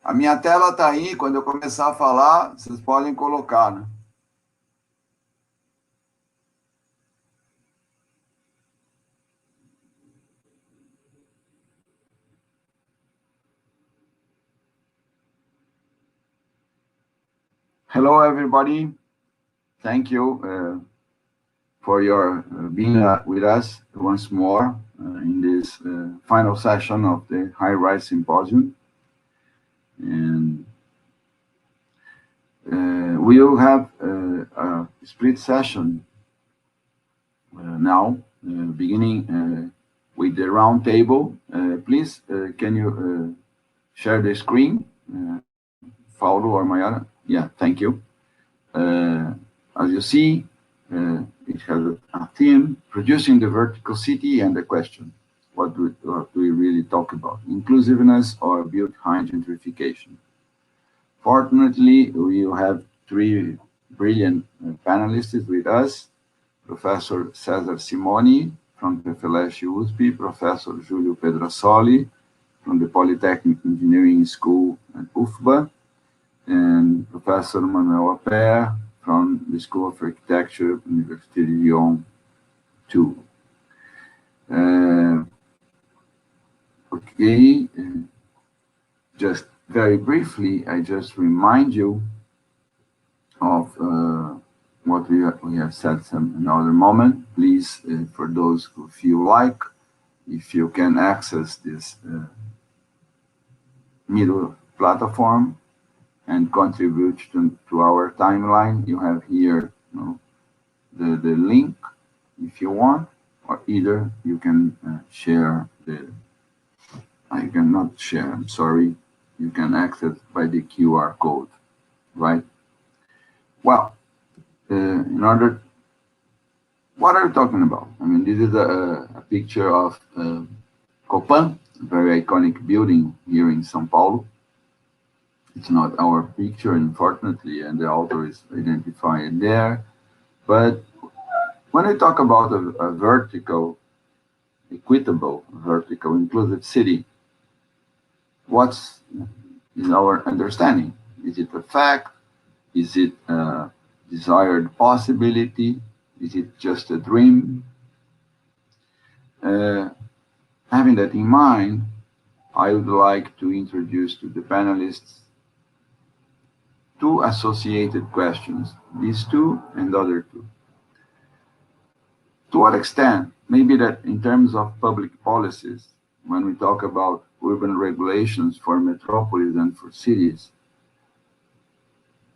A minha tela está aí, quando eu começar a falar, vocês podem colocar, né? Hello, everybody. Thank you for your being with us once more in this final session of the Highrise Symposium. And we will have a split session now, beginning with the round table. Please, can you share the screen? Paulo or Mayara? Yeah, thank you. As you see, it has a theme, producing the vertical city, and the question, what do we really talk about? Inclusiveness or built high gentrification? Fortunately, we have three brilliant panelists with us, Professor Cesar Simoni from the IAU-USP, Professor Julio Pedrasoli from the Polytechnic Engineering School at UFBA, and Professor Manoel from the School of Architecture, University of Lyon, too. Just very briefly, I just remind you of what we have said another moment. Please, for those who feel like, if you can access this middle platform and contribute to our timeline, you have here the link if you want, or either you can share I cannot share, I'm sorry, you can access by the QR code, right? Well, what are we talking about? I mean, this is a picture of Copan, a very iconic building here in São Paulo. It's not our picture, unfortunately, and the author is identified there. But when we talk about a vertical, equitable, vertical, inclusive city, what is our understanding? Is it a fact? Is it a desired possibility? Is it just a dream? Having that in mind, I would like to introduce to the panelists two associated questions, these two and the other two. To what extent, maybe that in terms of public policies, when we talk about urban regulations for metropolis and for cities,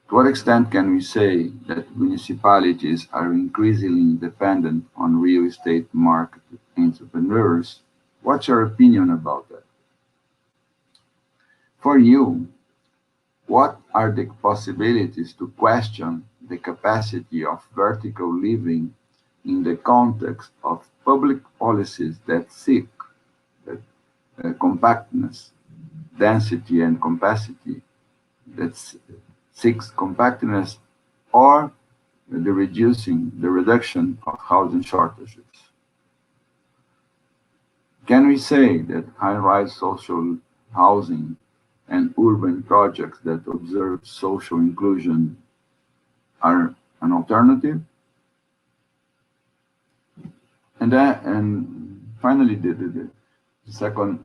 to what extent can we say that municipalities are increasingly dependent on real estate market entrepreneurs? What's your opinion about that? For you, what are the possibilities to question the capacity of vertical living in the context of public policies that seek compactness, density, and capacity, that seeks compactness or the reduction of housing shortages? Can we say that high-rise social housing and urban projects that observe social inclusion are an alternative? And finally, the second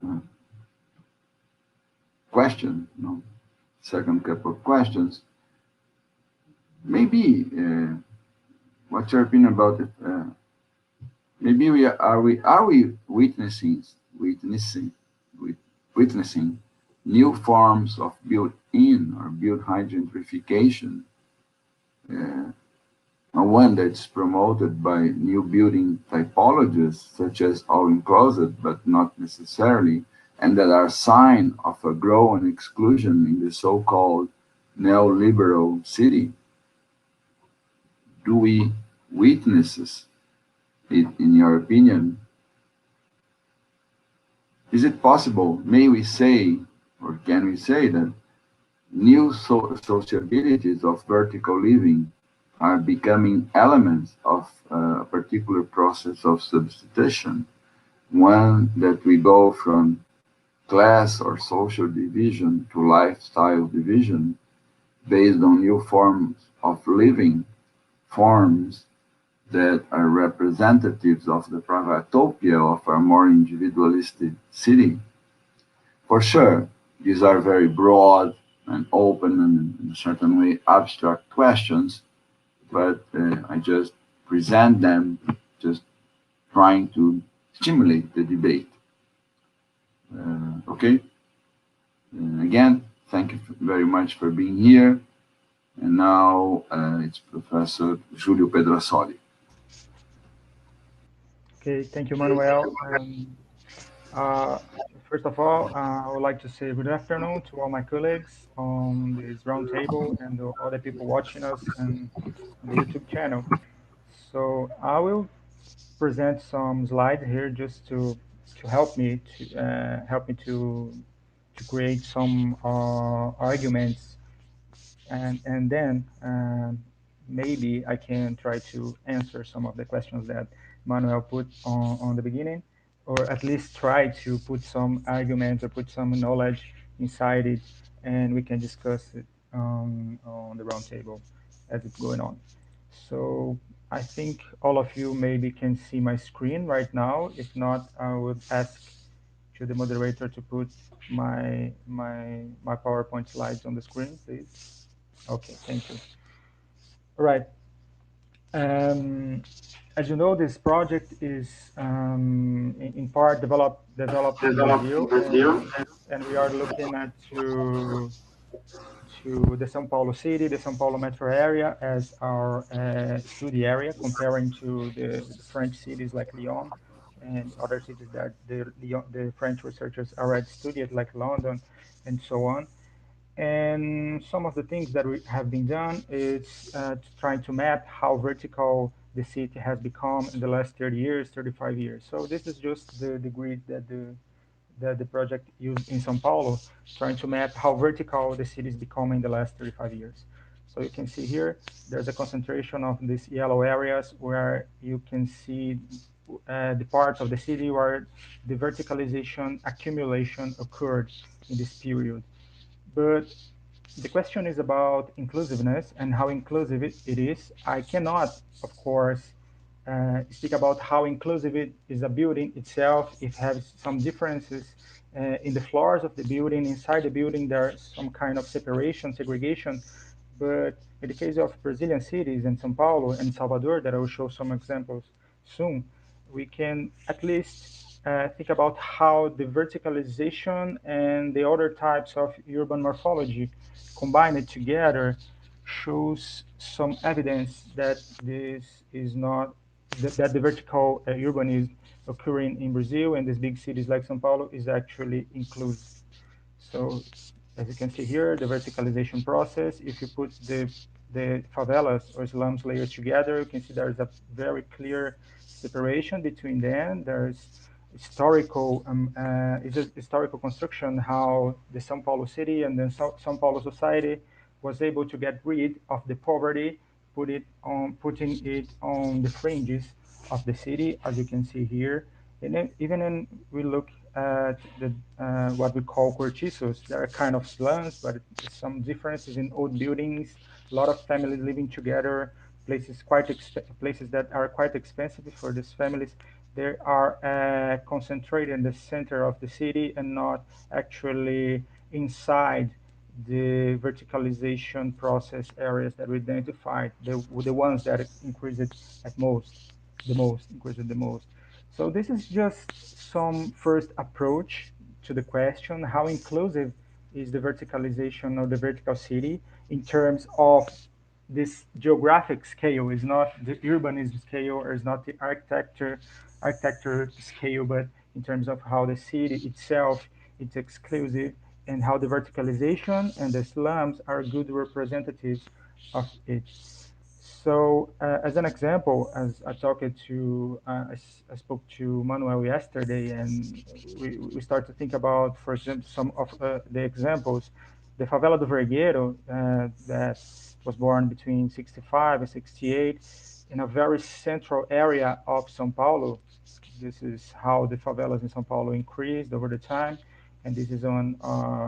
question, second couple of questions. Maybe, what's your opinion about it? Maybe are we witnessing new forms of built-in or built-high gentrification, one that's promoted by new building typologies, such as all-inclusive, but not necessarily, and that are sign of a growing exclusion in the so-called neoliberal city? Do we witness it, in your opinion? Is it possible, may we say, or can we say that new sociabilities of vertical living are becoming elements of a particular process of substitution, one that we go from class or social division to lifestyle division based on new forms of living, forms that are representatives of the privatopia of a more individualistic city. For sure, these are very broad and open and in a certain way abstract questions, but I just present them, just trying to stimulate the debate. Okay? Again, thank you very much for being here. And now it's Professor Julio Pedrasoli. Okay, thank you, Manuel. Uh, First of all, I would like to say good afternoon to all my colleagues on this roundtable and the other people watching us on the YouTube channel. So I will present some slides here just to help me to create some arguments and then maybe I can try to answer some of the questions that Manuel put on the beginning, or at least try to put some arguments or put some knowledge inside it, and we can discuss it on the roundtable as it's going on. So I think all of you maybe can see my screen right now. If not, I would ask to the moderator to put my PowerPoint slides on the screen, please. Okay, thank you. All right. Um, as you know, this project is in part developed in Brazil, and we are looking at to the São Paulo city, the São Paulo metro area as our study area, comparing to the French cities like Lyon and other cities that the French researchers already studied, like London and so on. And some of the things that we have been done is trying to map how vertical the city has become in the last 30 years, 35 years. So this is just the grid that the project used in São Paulo, trying to map how vertical the city is becoming in the last 35 years. So you can see here, there's a concentration of these yellow areas where you can see the parts of the city where the verticalization accumulation occurred in this period. But the question is about inclusiveness and how inclusive it is. I cannot, of course, speak about how inclusive it is a building itself. It has some differences in the floors of the building. Inside the building, there's some kind of separation, segregation. But in the case of Brazilian cities and São Paulo and Salvador, that I will show some examples soon, we can at least think about how the verticalization and the other types of urban morphology combined together shows some evidence that this is not that the vertical urbanism occurring in Brazil and these big cities like São Paulo is actually inclusive. So as you can see here, the verticalization process, if you put the favelas or slums layers together, you can see there's a very clear separation between them. There's it's a historical construction how the São Paulo city and the São Paulo society was able to get rid of the poverty, putting it on the fringes of the city, as you can see here. And then, even when we look at the what we call cortiços, there are kind of slums, but some differences in old buildings, a lot of families living together, places that are quite expensive for these families. They are concentrated in the center of the city and not actually inside the verticalization process areas that we identified, the ones that increase it at most, increase it the most. So this is just some first approach to the question, how inclusive is the verticalization of the vertical city in terms of this geographic scale, is not the urbanism scale or is not the architecture scale, but in terms of how the city itself is exclusive and how the verticalization and the slums are good representatives of it. So, as an example, as I spoke to Manuel yesterday, and we start to think about, for example, some of the examples. The favela do Vergueiro, that was born between 65 and 68 in a very central area of São Paulo. This is how the favelas in São Paulo increased over the time. And this is on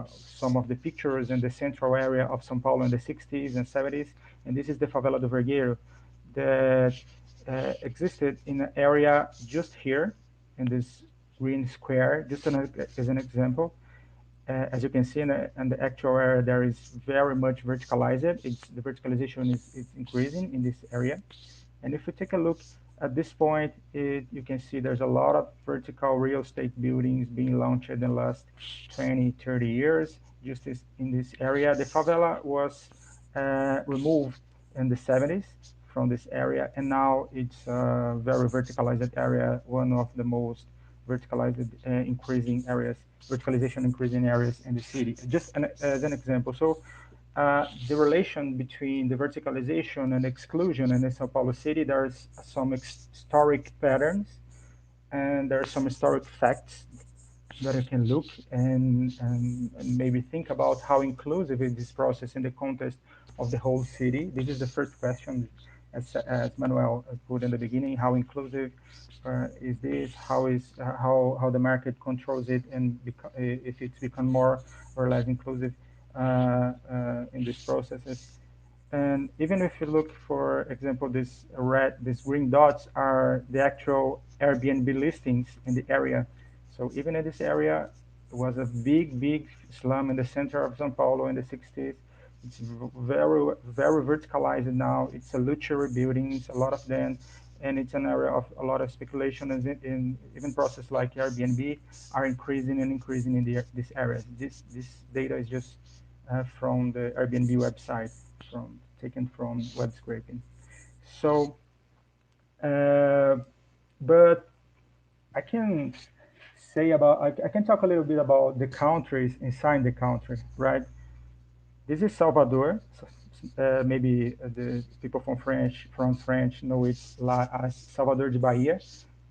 some of the pictures in the central area of São Paulo in the 60s and 70s. And this is the favela do Vergueiro that existed in an area just here in this green square, just as an example. As you can see in the actual area, there is very much verticalized. The verticalization is increasing in this area. And if you take a look at this point, you can see there's a lot of vertical real estate buildings being launched in the last 20, 30 years, just in this area. The favela was removed in the 70s from this area, and now it's a very verticalized area, one of the most verticalized increasing areas, verticalization increasing areas in the city. Just as an example. So the relation between the verticalization and exclusion in the Sao Paulo city, there's some historic patterns and there are some historic facts that you can look and maybe think about how inclusive is this process in the context of the whole city. This is the first question, as Manuel put in the beginning, how inclusive is this? How the market controls it and if it's become more or less inclusive in these processes. And even if you look, for example, these green dots are the actual Airbnb listings in the area. So even in this area, it was a big slum in the center of São Paulo in the 60s. It's very verticalized now. It's a luxury buildings, a lot of them, and it's an area of a lot of speculation. And in even process like Airbnb are increasing and increasing in this area. This data is just from the Airbnb website, from taken from web scraping. So, uh, but I can I can talk a little bit about the countries inside the country, right? This is Salvador. Maybe the people from French know it as Salvador de Bahia,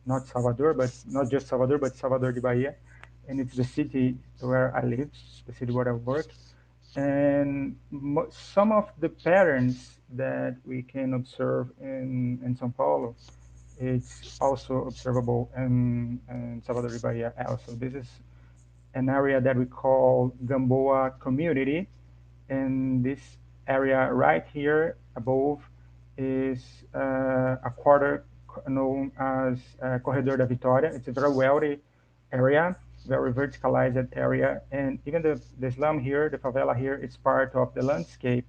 not Salvador, but not just Salvador, but Salvador de Bahia, and it's the city where I live, the city where I work. And some of the patterns that we can observe in São Paulo, it's also observable in Salvador de Bahia also. This is an area that we call Gamboa community, and this area right here above is a quarter known as Corredor da Vitória. It's a very wealthy area, very verticalized area, and even the slum here, the favela here, is part of the landscape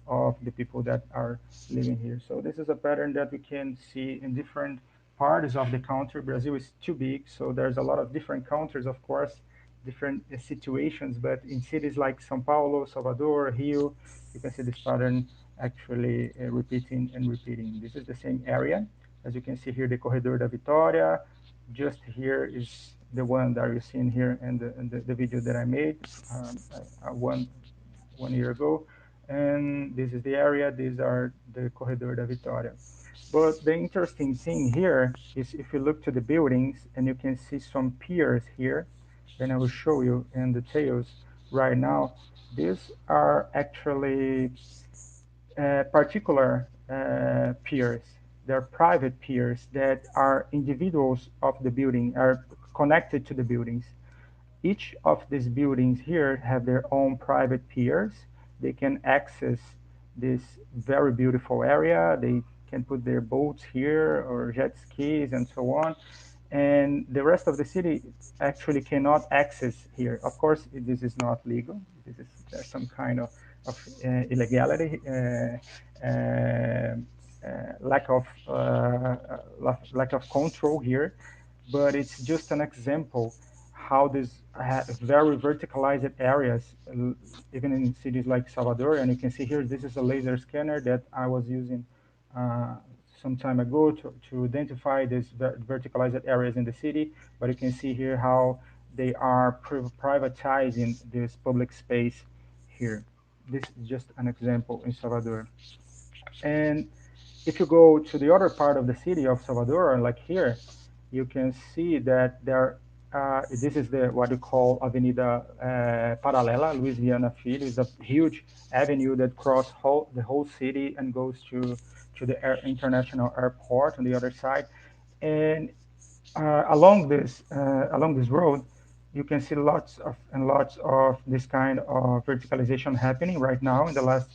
of the people that are living here. So this is a pattern that we can see in different parts of the country. Brazil is too big, so there's a lot of different countries, of course, different situations, but in cities like São Paulo, Salvador, Rio, you can see this pattern actually repeating and repeating. This is the same area. As you can see here, the Corredor da Vitória. Just here is the one that you're seeing here in the video that I made one year ago. And this is the area. These are the Corredor da Vitória. But the interesting thing here is if you look to the buildings and you can see some piers here, then I will show you in details right now. These are actually particular piers. They're private piers that are individuals of the building, are connected to the buildings. Each of these buildings here have their own private piers. They can access this very beautiful area. They can put their boats here or jet skis and so on. And the rest of the city actually cannot access here. Of course, this is not legal. There's some kind of illegality, lack of lack of control here, but it's just an example how these very verticalized areas, even in cities like Salvador, and you can see here, this is a laser scanner that I was using uh, some time ago to identify these verticalized areas in the city, but you can see here how they are privatizing this public space here. This is just an example in Salvador. And if you go to the other part of the city of Salvador, like here, you can see that this is the what you call Avenida Paralela, Luiz Viana Filho. It's a huge avenue that crosses the whole city and goes to the international airport on the other side. And along this road, you can see lots of and lots of this kind of verticalization happening right now in the last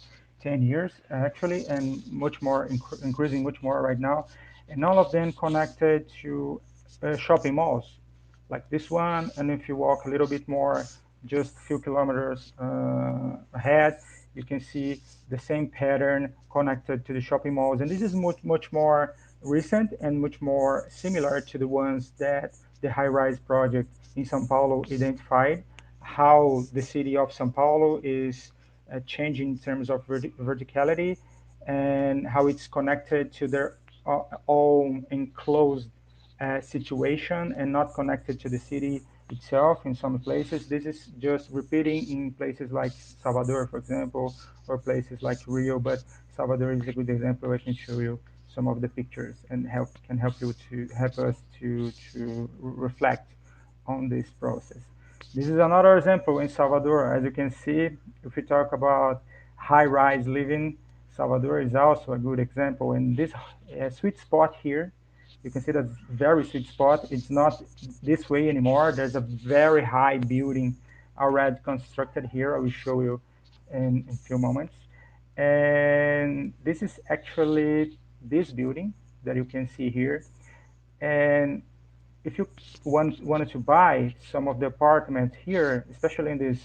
10 years, actually, and much more, increasing much more right now. And all of them connected to shopping malls like this one. And if you walk a little bit more, just a few kilometers ahead, you can see the same pattern connected to the shopping malls. And this is much, much more recent and much more similar to the ones that the Highrise project in São Paulo identified, how the city of São Paulo is changing in terms of verticality and how it's connected to their own enclosed situation and not connected to the city itself in some places. This is just repeating in places like Salvador, for example, or places like Rio, but Salvador is a good example. I can show you some of the pictures and help you to help us to reflect on this process. This is another example in Salvador. As you can see, if we talk about high-rise living, Salvador is also a good example. And this sweet spot here, you can see that's very sweet spot. It's not this way anymore. There's a very high building already constructed here. I will show you in a few moments. And this is actually this building that you can see here. And if you wanted to buy some of the apartments here, especially in this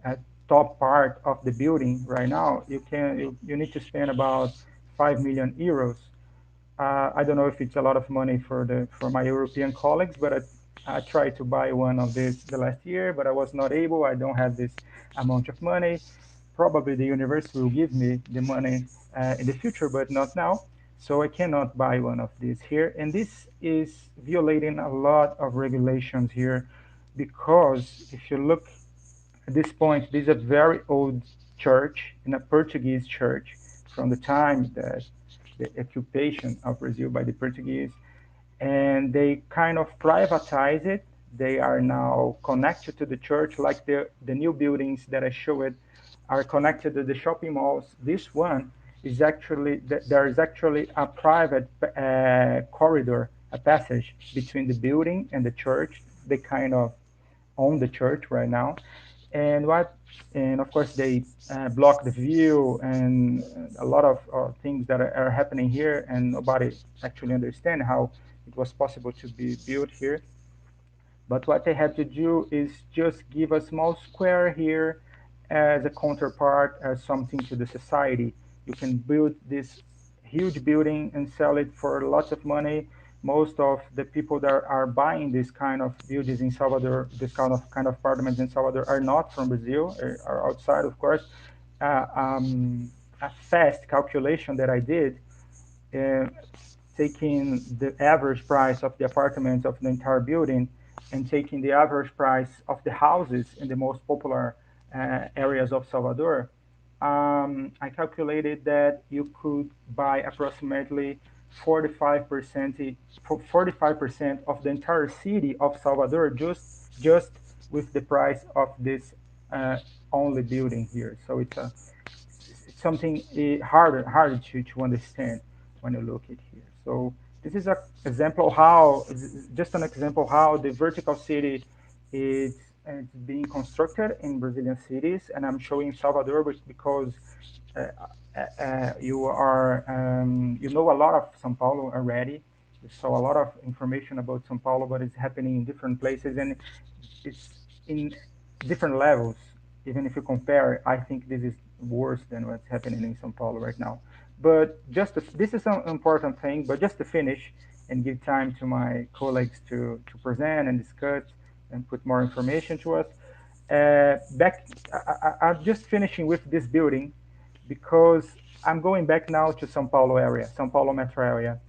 uh, top part of the building right now, you need to spend about 5 million euros. I don't know if it's a lot of money for my European colleagues, but I tried to buy one of this the last year, but I was not able. I don't have this amount of money. Probably the university will give me the money in the future, but not now. So I cannot buy one of these here. And this is violating a lot of regulations here because if you look at this point, this is a very old church, and a Portuguese church from the time that the occupation of Brazil by the Portuguese, and they kind of privatize it. They are now connected to the church, like the new buildings that I showed are connected to the shopping malls. This one is actually, there is actually a private corridor, a passage between the building and the church. They kind of own the church right now. And what, and of course they block the view and a lot of things that are happening here, and nobody actually understand how it was possible to be built here. But what they had to do is just give a small square here as a counterpart, as something to the society. You can build this huge building and sell it for lots of money. Most of the people that are buying this kind of buildings in Salvador, this kind of apartments in Salvador, are not from Brazil, are outside, of course. Uh, um, a fast calculation that I did, uh, taking the average price of the apartments of the entire building and taking the average price of the houses in the most popular areas of Salvador, I calculated that you could buy approximately 45%, 45% of the entire city of Salvador just with the price of this uh, only building here. So it's something harder to understand when you look at here. So this is an example how, just an example how the vertical city is it's being constructed in Brazilian cities, and I'm showing Salvador because uh, you know a lot of São Paulo already. You saw a lot of information about São Paulo, but it's happening in different places and it's in different levels. Even if you compare, I think this is worse than what's happening in São Paulo right now. But this is an important thing. But just to finish and give time to my colleagues to present and discuss and put more information to us. I'm just finishing with this building because I'm going back now to São Paulo area, São Paulo metro area,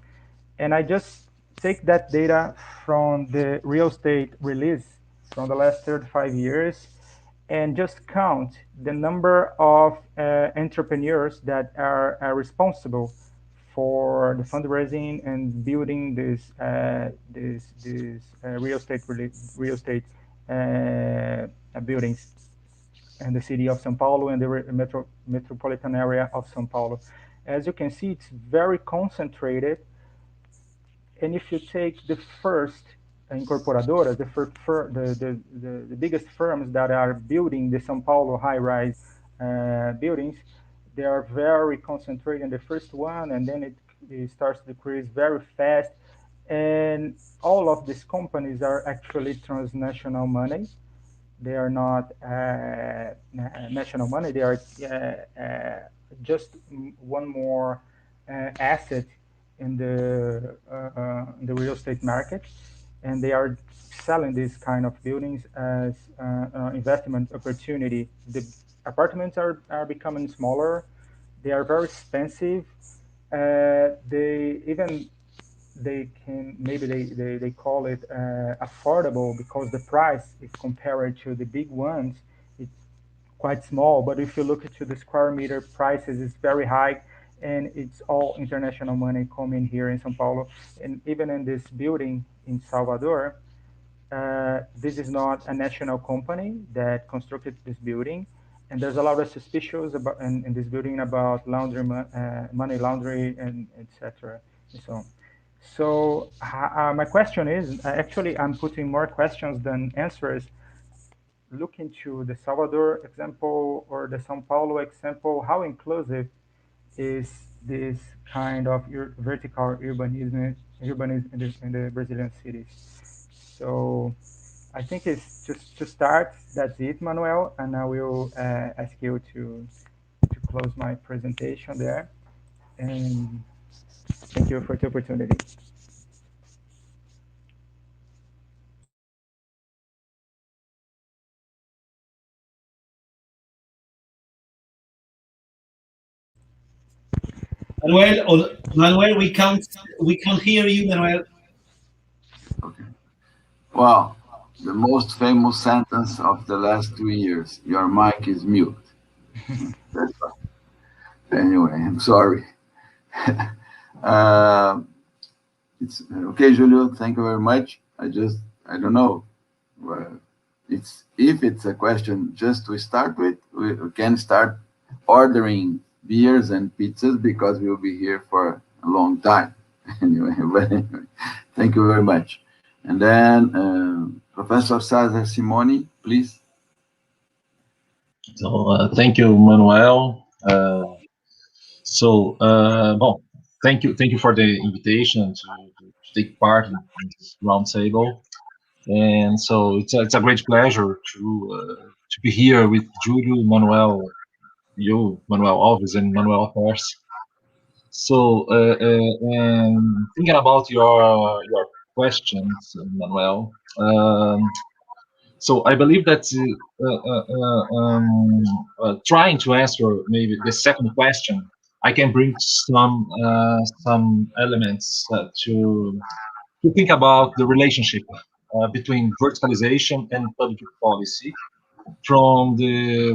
and I just take that data from the real estate release from the last 35 years and just count the number of entrepreneurs that are responsible for the fundraising and building this real estate buildings in the city of São Paulo and the metropolitan area of São Paulo. As you can see, it's very concentrated, and if you take the first incorporadoras, the biggest firms that are building the São Paulo high-rise buildings, they are very concentrated in the first one, and then it starts to decrease very fast. And all of these companies are actually transnational money. They are not national money. They are just one more asset in the real estate market, and they are selling these kind of buildings as investment opportunity. The apartments are becoming smaller. They are very expensive. They even they can maybe they call it affordable because the price, if compared to the big ones, it's quite small. But if you look into the square meter prices, it's very high, and it's all international money coming here in São Paulo. And even in this building in Salvador, this is not a national company that constructed this building, and there's a lot of suspicions about in this building about money laundering, and etc. And so on. So my question is, actually, I'm putting more questions than answers. Look into the Salvador example or the São Paulo example. How inclusive is this kind of vertical urbanism in the Brazilian cities? So I think it's just to start. That's it, Manuel, and I will ask you to close my presentation there. And thank you for the opportunity. Manuel, we can't hear you, Manuel. Okay. Well, the most famous sentence of the last 2 years: your mic is mute. That's all. Anyway, I'm sorry. uh, it's okay, Julio. Thank you very much. I don't know. uh, It's if it's a question just to start with, we can start ordering beers and pizzas because we'll be here for a long time. Anyway, but anyway, thank you very much. And then Professor Cesar Simoni, please. So thank you, Manuel. Well, thank you for the invitation to take part in this roundtable. And so it's a great pleasure to be here with Julio, Manuel, you, Manuel Alves, and Manuel, of course. So, and thinking about your questions, Manuel. So I believe that trying to answer maybe the second question, I can bring some elements to think about the relationship between verticalization and public policy from the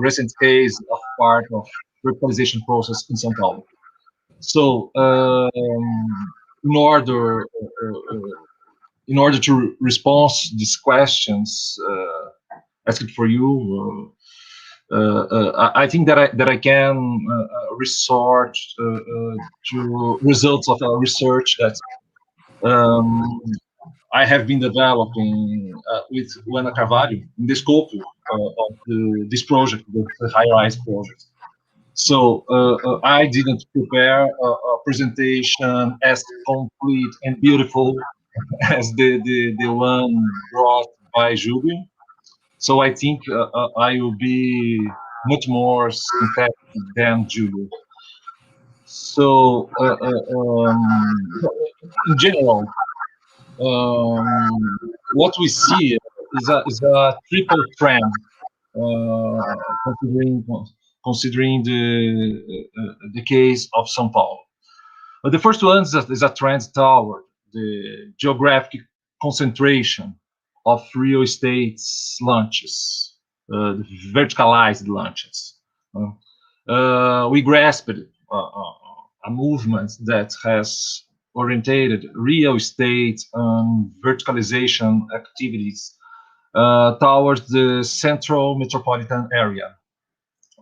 recent case of part of verticalization process in São Paulo. So in order in order to respond these questions asked for you, I think that I can resort to results of a research that um, I have been developing with Luana Carvalho in the scope of this project, the Highrise project. So I didn't prepare a presentation as complete and beautiful as the one brought by Julio. So I think I will be much more synthetic than Julio. So in general, what we see is a triple trend, considering the case of São Paulo. But the first one is a trend toward the geographic concentration of real estate launches, verticalized launches. We grasped a movement that has orientated real estate verticalization activities towards the central metropolitan area.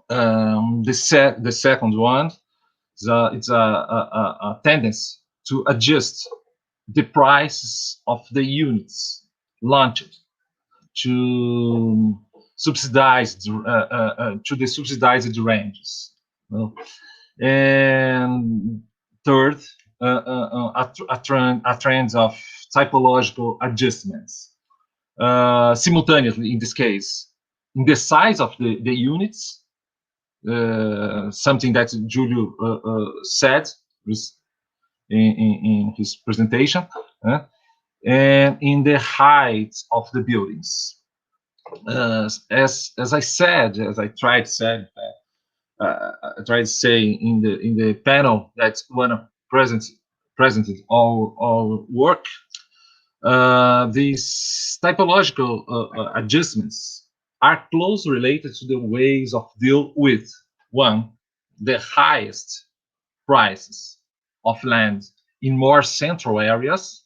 The second one it's a tendency to adjust the prices of the units launched to subsidized to the subsidized ranges. Well, and third, a trend of typological adjustments simultaneously in this case in the size of the units, something that Julio said in his presentation, and in the height of the buildings. As I said, as I tried to say in the panel that when presented our work, these typological adjustments are closely related to the ways of deal with one, the highest prices of land in more central areas,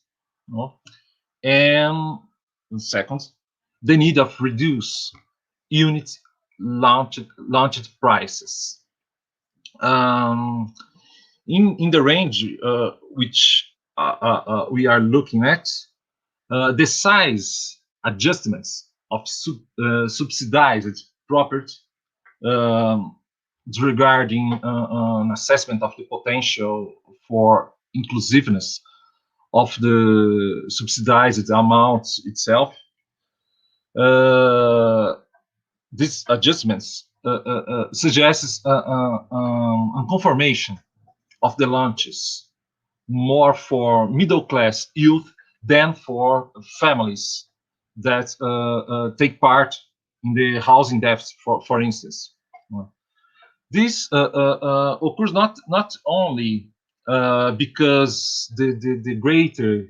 and second, the need of reduce unit launched prices. In the range which we are looking at, the size adjustments of subsidized property regarding an assessment of the potential for inclusiveness of the subsidized amount itself. These adjustments suggests a confirmation of the launches more for middle-class youth than for families that take part in the housing deficit, for instance. This occurs not only because the greater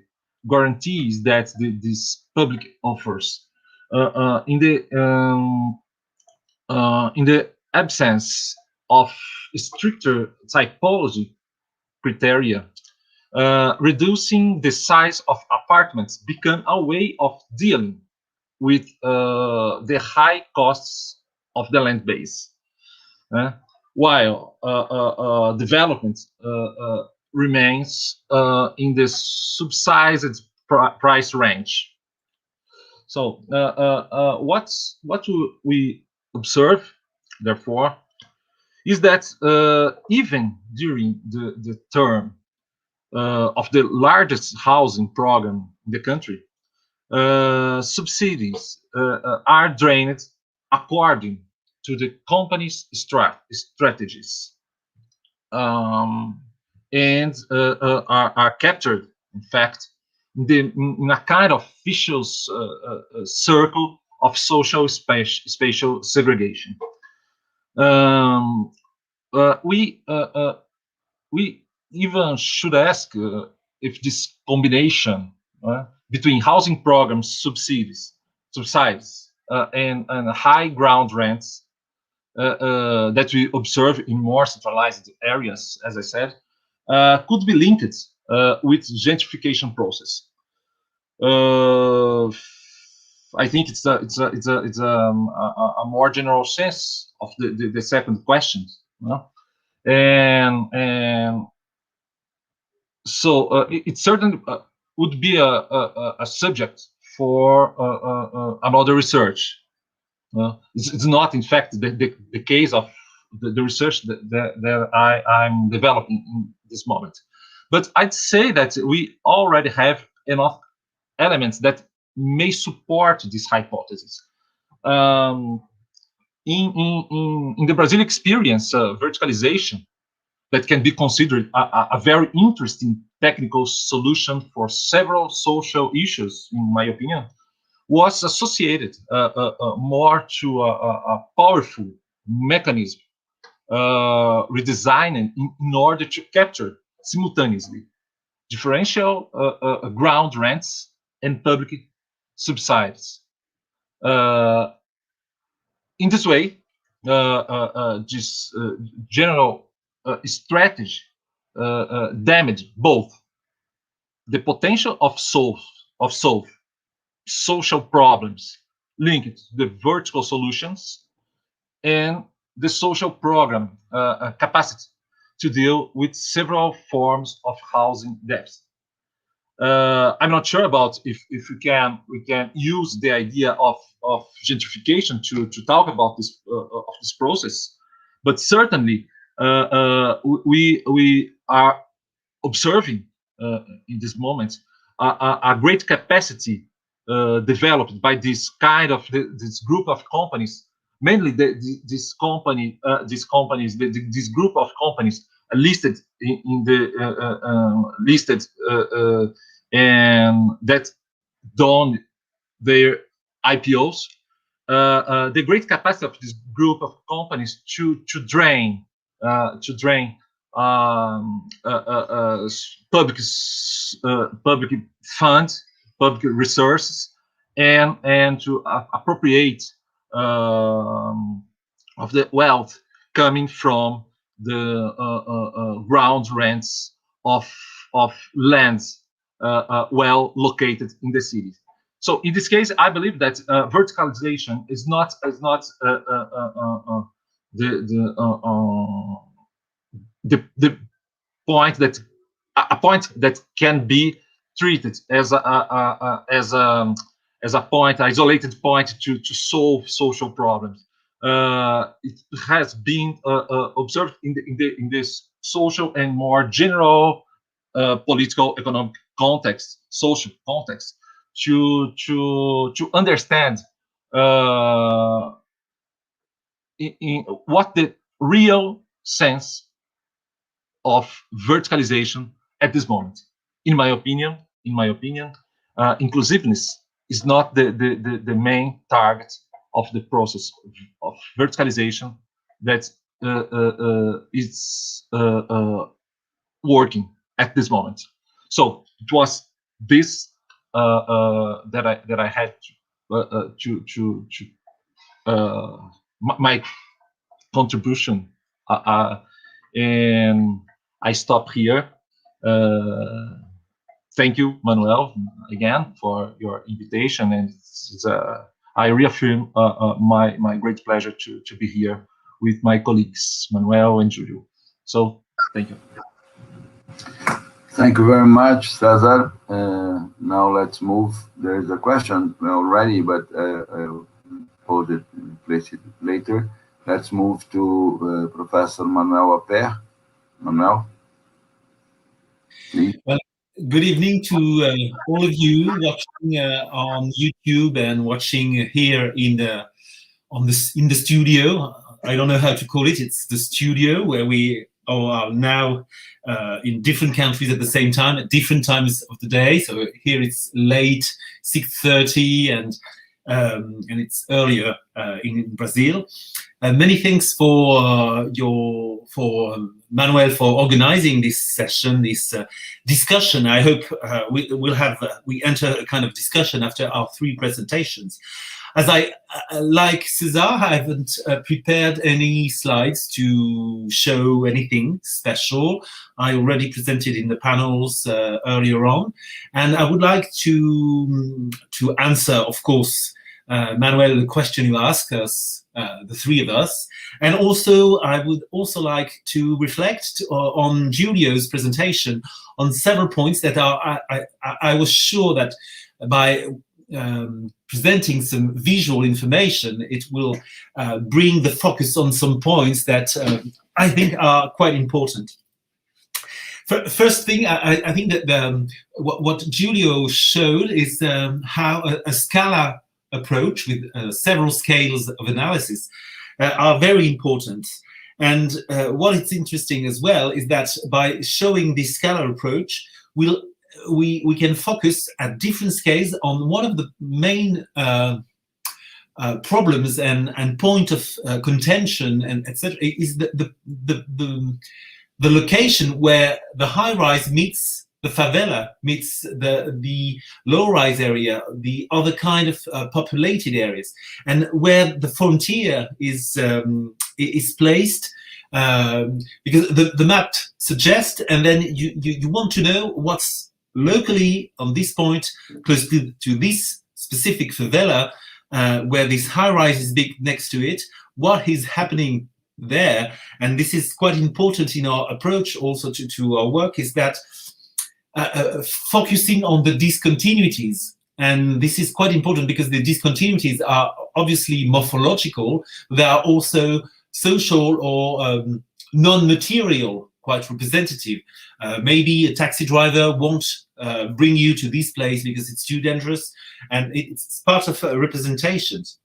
guarantees that this public offers in the absence of stricter typology criteria, reducing the size of apartments become a way of dealing with the high costs of the land base, while development remains in the subsidized price range. So what we observe, therefore, is that even during the term of the largest housing program in the country, subsidies are drained according to the company's strategies, and are captured, in fact, in a kind of vicious circle of social spatial segregation. We even should ask if this combination between housing programs subsidies and high ground rents that we observe in more centralized areas, as I said, could be linked with gentrification process. I think it's a more general sense of the second question, and so it certainly would be a subject for another research. It's not, in fact, the case of the research that I'm developing in this moment. But I'd say that we already have enough elements that may support this hypothesis. In the Brazilian experience, verticalization that can be considered a very interesting technical solution for several social issues, in my opinion, was associated more to a powerful mechanism redesigned in order to capture simultaneously differential ground rents and public subsidies. In this way, this general strategy damage both the potential of solve social problems linked to the vertical solutions and the social program capacity to deal with several forms of housing deficit. I'm not sure about if we can use the idea of gentrification to talk about this of this process, but certainly we are observing in this moment a great capacity developed by this kind of this group of companies, mainly this group of companies listed in the listed and that done their IPOs. The great capacity of this group of companies to drain public funds, public resources, and to appropriate of the wealth coming from the ground rents of lands well located in the cities. So in this case, I believe that verticalization is not the point that a point that can be treated as a isolated point to solve social problems. It has been observed in this social and more general political, economic context, social context, to understand in what the real sense of verticalization at this moment. In my opinion, inclusiveness is not the main target of the process of verticalization that is working at this moment. So it was this that I had my contribution, and I stop here. Thank you, Manoel, again for your invitation, and I reaffirm my great pleasure to be here with my colleagues Manoel and Julio. So thank you. Thank you very much, Cesar. Now let's move. There is a question already, but I'll pose it and place it later. Let's move to Professor Manoel Aper. Manoel, please. Well, good evening to all of you watching on YouTube and watching here in the studio. I don't know how to call it. It's the studio where we are now in different countries at the same time, at different times of the day. So here it's late 6:30 and it's earlier in Brazil. Many thanks for Manoel for organizing this session, this discussion. I hope we enter a kind of discussion after our three presentations. As like Cesar, I haven't prepared any slides to show anything special. I already presented in the panels earlier on, and I would like to answer, of course, Manoel, the question you asked us, the three of us, and also I would also like to reflect on Julio's presentation on several points that I was sure that by presenting some visual information, it will bring the focus on some points that I think are quite important. First thing, I think that what Julio showed is how a Scala approach with several scales of analysis are very important. And what is interesting as well is that by showing this Scala approach, we can focus at different scales on one of the main problems and point of contention and etc. is the location where the high-rise meets the favela, meets the low-rise area, the other kind of populated areas, and where the frontier is placed, because the map suggests, and then you want to know what's locally on this point close to this specific favela, where this high-rise is big next to it, what is happening there. And this is quite important in our approach also to our work, is that focusing on the discontinuities. And this is quite important because the discontinuities are obviously morphological. They are also social or non-material, quite representative. Maybe a taxi driver won't bring you to this place because it's too dangerous, and it's part of representations.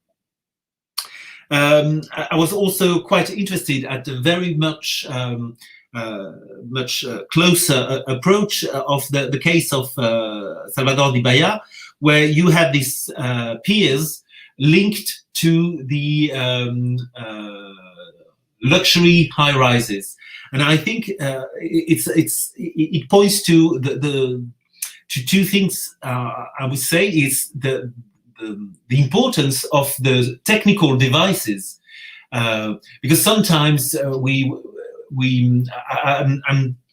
I was also quite interested at the very much closer approach of the case of Salvador de Bahia, where you had these piers linked to the luxury high-rises, and I think it points to to two things. I would say is the importance of the technical devices, because sometimes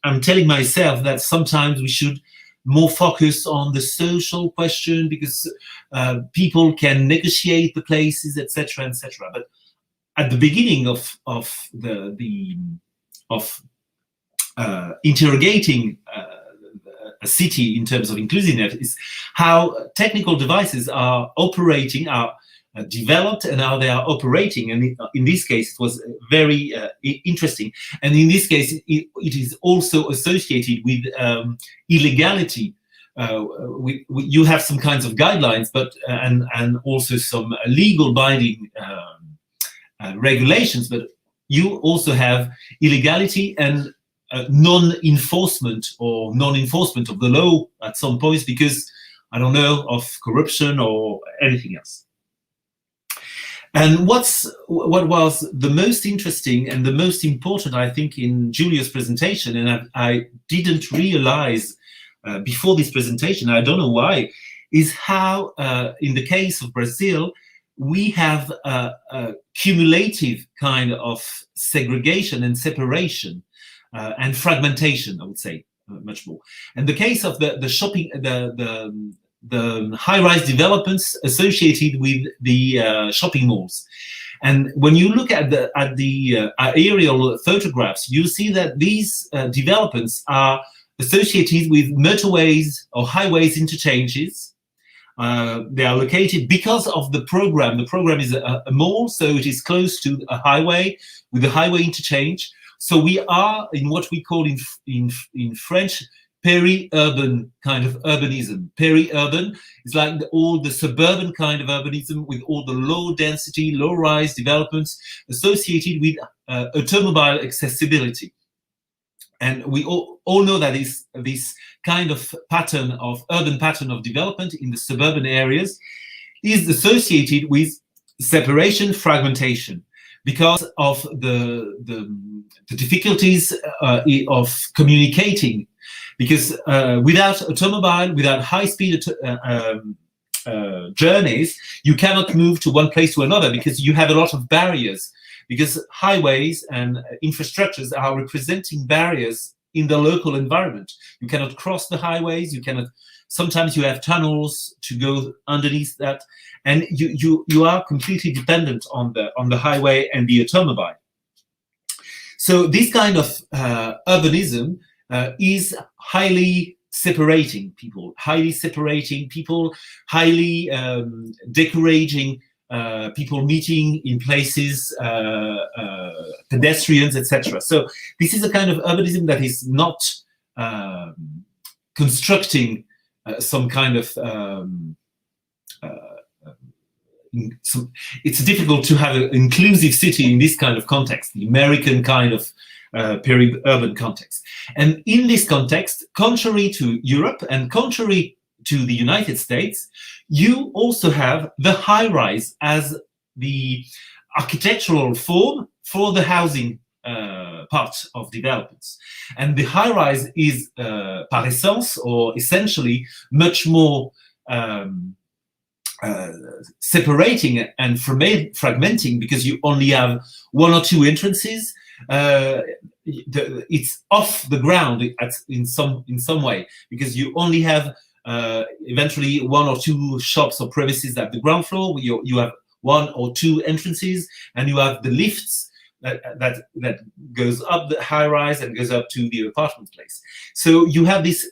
I'm telling myself that sometimes we should more focus on the social question, because people can negotiate the places, etc., etc. But at the beginning of interrogating a city in terms of inclusiveness is how technical devices are operating, are developed, and how they are operating. And in this case, it was very interesting. And in this case, it is also associated with illegality. You have some kinds of guidelines, but and also some legal binding regulations, but you also have illegality and non-enforcement of the law at some points because, I don't know, of corruption or anything else. And what was the most interesting and the most important, I think, in Julio's presentation, and I didn't realize before this presentation, I don't know why, is how in the case of Brazil, we have a cumulative kind of segregation and separation and fragmentation, I would say, much more. And the case of the shopping, the high-rise developments associated with the shopping malls. And when you look at the aerial photographs, you see that these developments are associated with motorways or highways interchanges. They are located because of the program. The program is a mall, so it is close to a highway with a highway interchange. So we are in what we call in French peri-urban kind of urbanism. Peri-urban is like all the suburban kind of urbanism with all the low density, low rise developments associated with automobile accessibility. And we all know that this kind of pattern of urban pattern of development in the suburban areas is associated with separation, fragmentation, because of the difficulties of communicating. Because without automobile, without high-speed journeys, you cannot move to one place to another because you have a lot of barriers. Because highways and infrastructures are representing barriers in the local environment. You cannot cross the highways. You cannot. Sometimes you have tunnels to go underneath that, and you are completely dependent on the highway and the automobile. So this kind of urbanism is highly separating people, highly discouraging people meeting in places, pedestrians, etc. So this is a kind of urbanism that is not constructing some kind of it's difficult to have an inclusive city in this kind of context, the American kind of peri-urban context. And in this context, contrary to Europe and contrary to the United States, you also have the high-rise as the architectural form for the housing part of developments. And the high-rise is, par essence, or essentially, much more separating and fragmenting, because you only have one or two entrances. It's off the ground in some way, because you only have eventually one or two shops or premises at the ground floor. You have one or two entrances, and you have the lifts that goes up the high rise and goes up to the apartment place. So you have this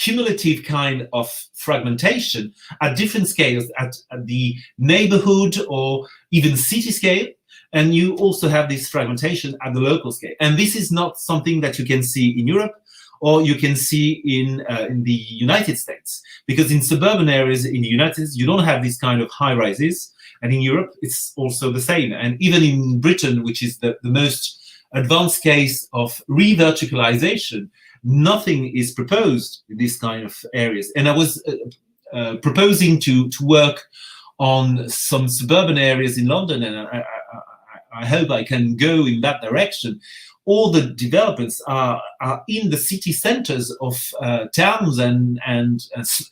cumulative kind of fragmentation at different scales, at the neighborhood or even city scale. And you also have this fragmentation at the local scale. And this is not something that you can see in Europe or you can see in the United States. Because in suburban areas in the United States, you don't have this kind of high rises. And in Europe, it's also the same. And even in Britain, which is the most advanced case of re-verticalization, nothing is proposed in this kind of areas. And I was proposing to work on some suburban areas in London, and I hope I can go in that direction. All the developments are in the city centers of towns and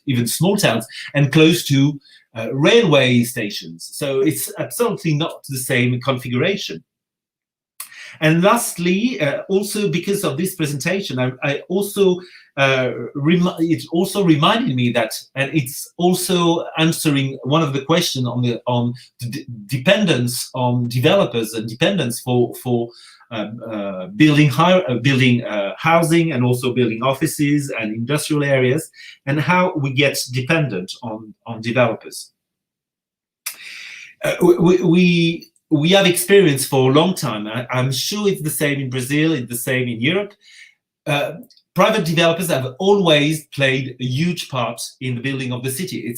even small towns and close to railway stations. So it's absolutely not the same configuration. And lastly, also because of this presentation, I also it also reminded me that, and it's also answering one of the questions on the dependence on developers and dependence for building housing and also building offices and industrial areas, and how we get dependent on developers. We have experience for a long time. I'm sure it's the same in Brazil, it's the same in Europe. Private developers have always played a huge part in the building of the city.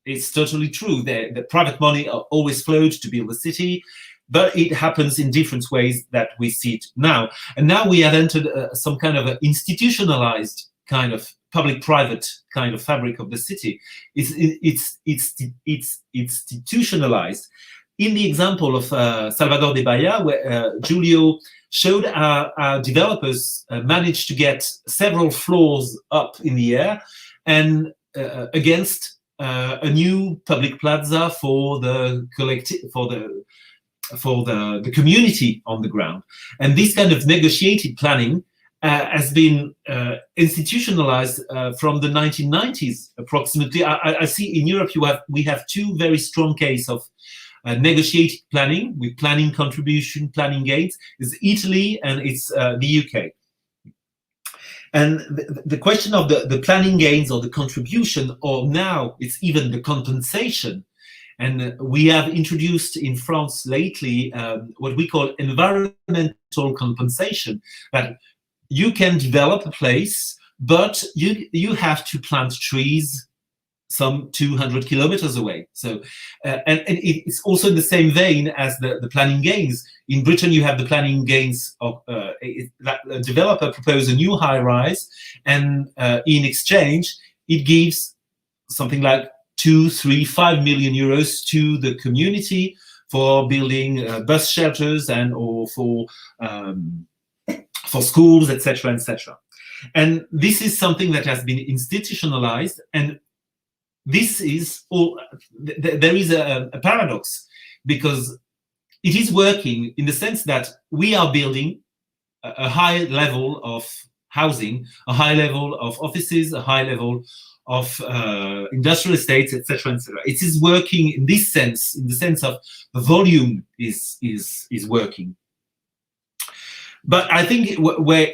It's totally true. The private money always flowed to build the city, but it happens in different ways that we see it now. And now we have entered some kind of institutionalized kind of public-private kind of fabric of the city. It's institutionalized. In the example of Salvador de Bahia, where Julio showed how developers managed to get several floors up in the air, and against a new public plaza for the community on the ground. And this kind of negotiated planning has been institutionalized from the 1990s approximately. I see in Europe we have two very strong cases of negotiated planning with planning contribution, planning gains. It's Italy and it's the UK. And the question of the planning gains or the contribution, or now it's even the compensation. And we have introduced in France lately what we call environmental compensation, that you can develop a place, but you have to plant trees some 200 kilometers away. So, and it's also in the same vein as the planning gains. In Britain, you have the planning gains of that a developer proposed a new high-rise, and in exchange, it gives something like 2, 3, 5 million euros to the community for building bus shelters and or for schools, etc., etc. And this is something that has been institutionalized, and this is all. There is a paradox, because it is working in the sense that we are building a high level of housing, a high level of offices, a high level of industrial estates, etc., etc. It is working in this sense, in the sense of the volume is working. But I think where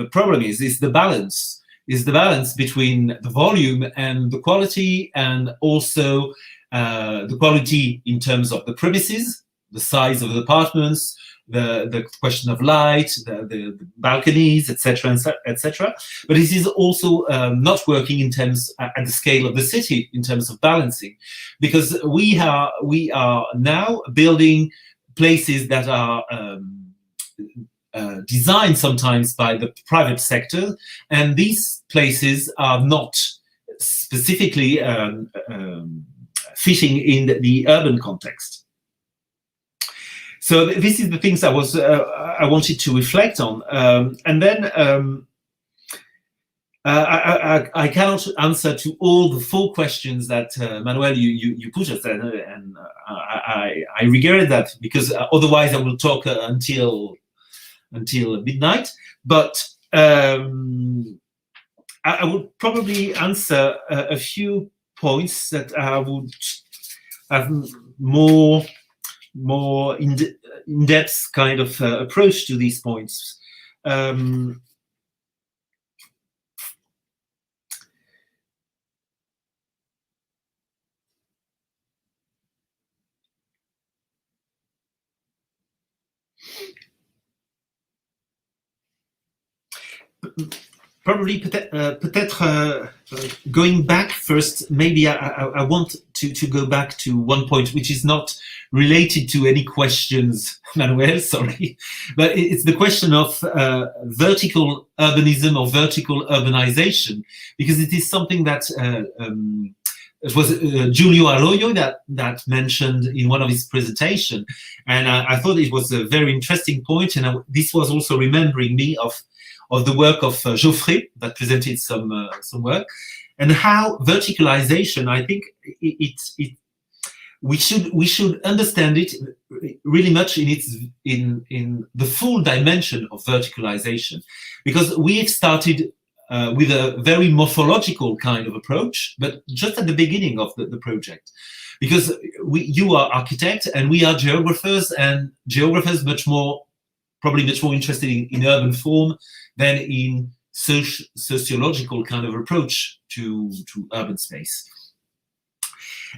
the problem is the balance. Is the balance between the volume and the quality, and also the quality in terms of the premises, the size of the apartments, the question of light, the balconies, etc., etc. But it is also not working in terms at the scale of the city in terms of balancing, because we are now building places that are designed sometimes by the private sector, and these places are not specifically fitting in the urban context. So this is the things I wanted to reflect on, and then I cannot answer to all the 4 questions that Manoel you put us, and I regret that, because otherwise I will talk until midnight. But I would probably answer a few points that I would have more in-depth kind of approach to these points. probably peut-être going back first, maybe I want to go back to one point which is not related to any questions, Manoel, sorry, but it's the question of vertical urbanism or vertical urbanization, because it is something that it was Julio Arroyo that mentioned in one of his presentations, and I thought it was a very interesting point, and this was also remembering me of the work of Geoffrey that presented some work, and how verticalization, I think we should understand it really much in the full dimension of verticalization, because we've started with a very morphological kind of approach, but just at the beginning of the project, because you are architects and we are geographers, and geographers probably much more interested in urban form than in sociological kind of approach to urban space.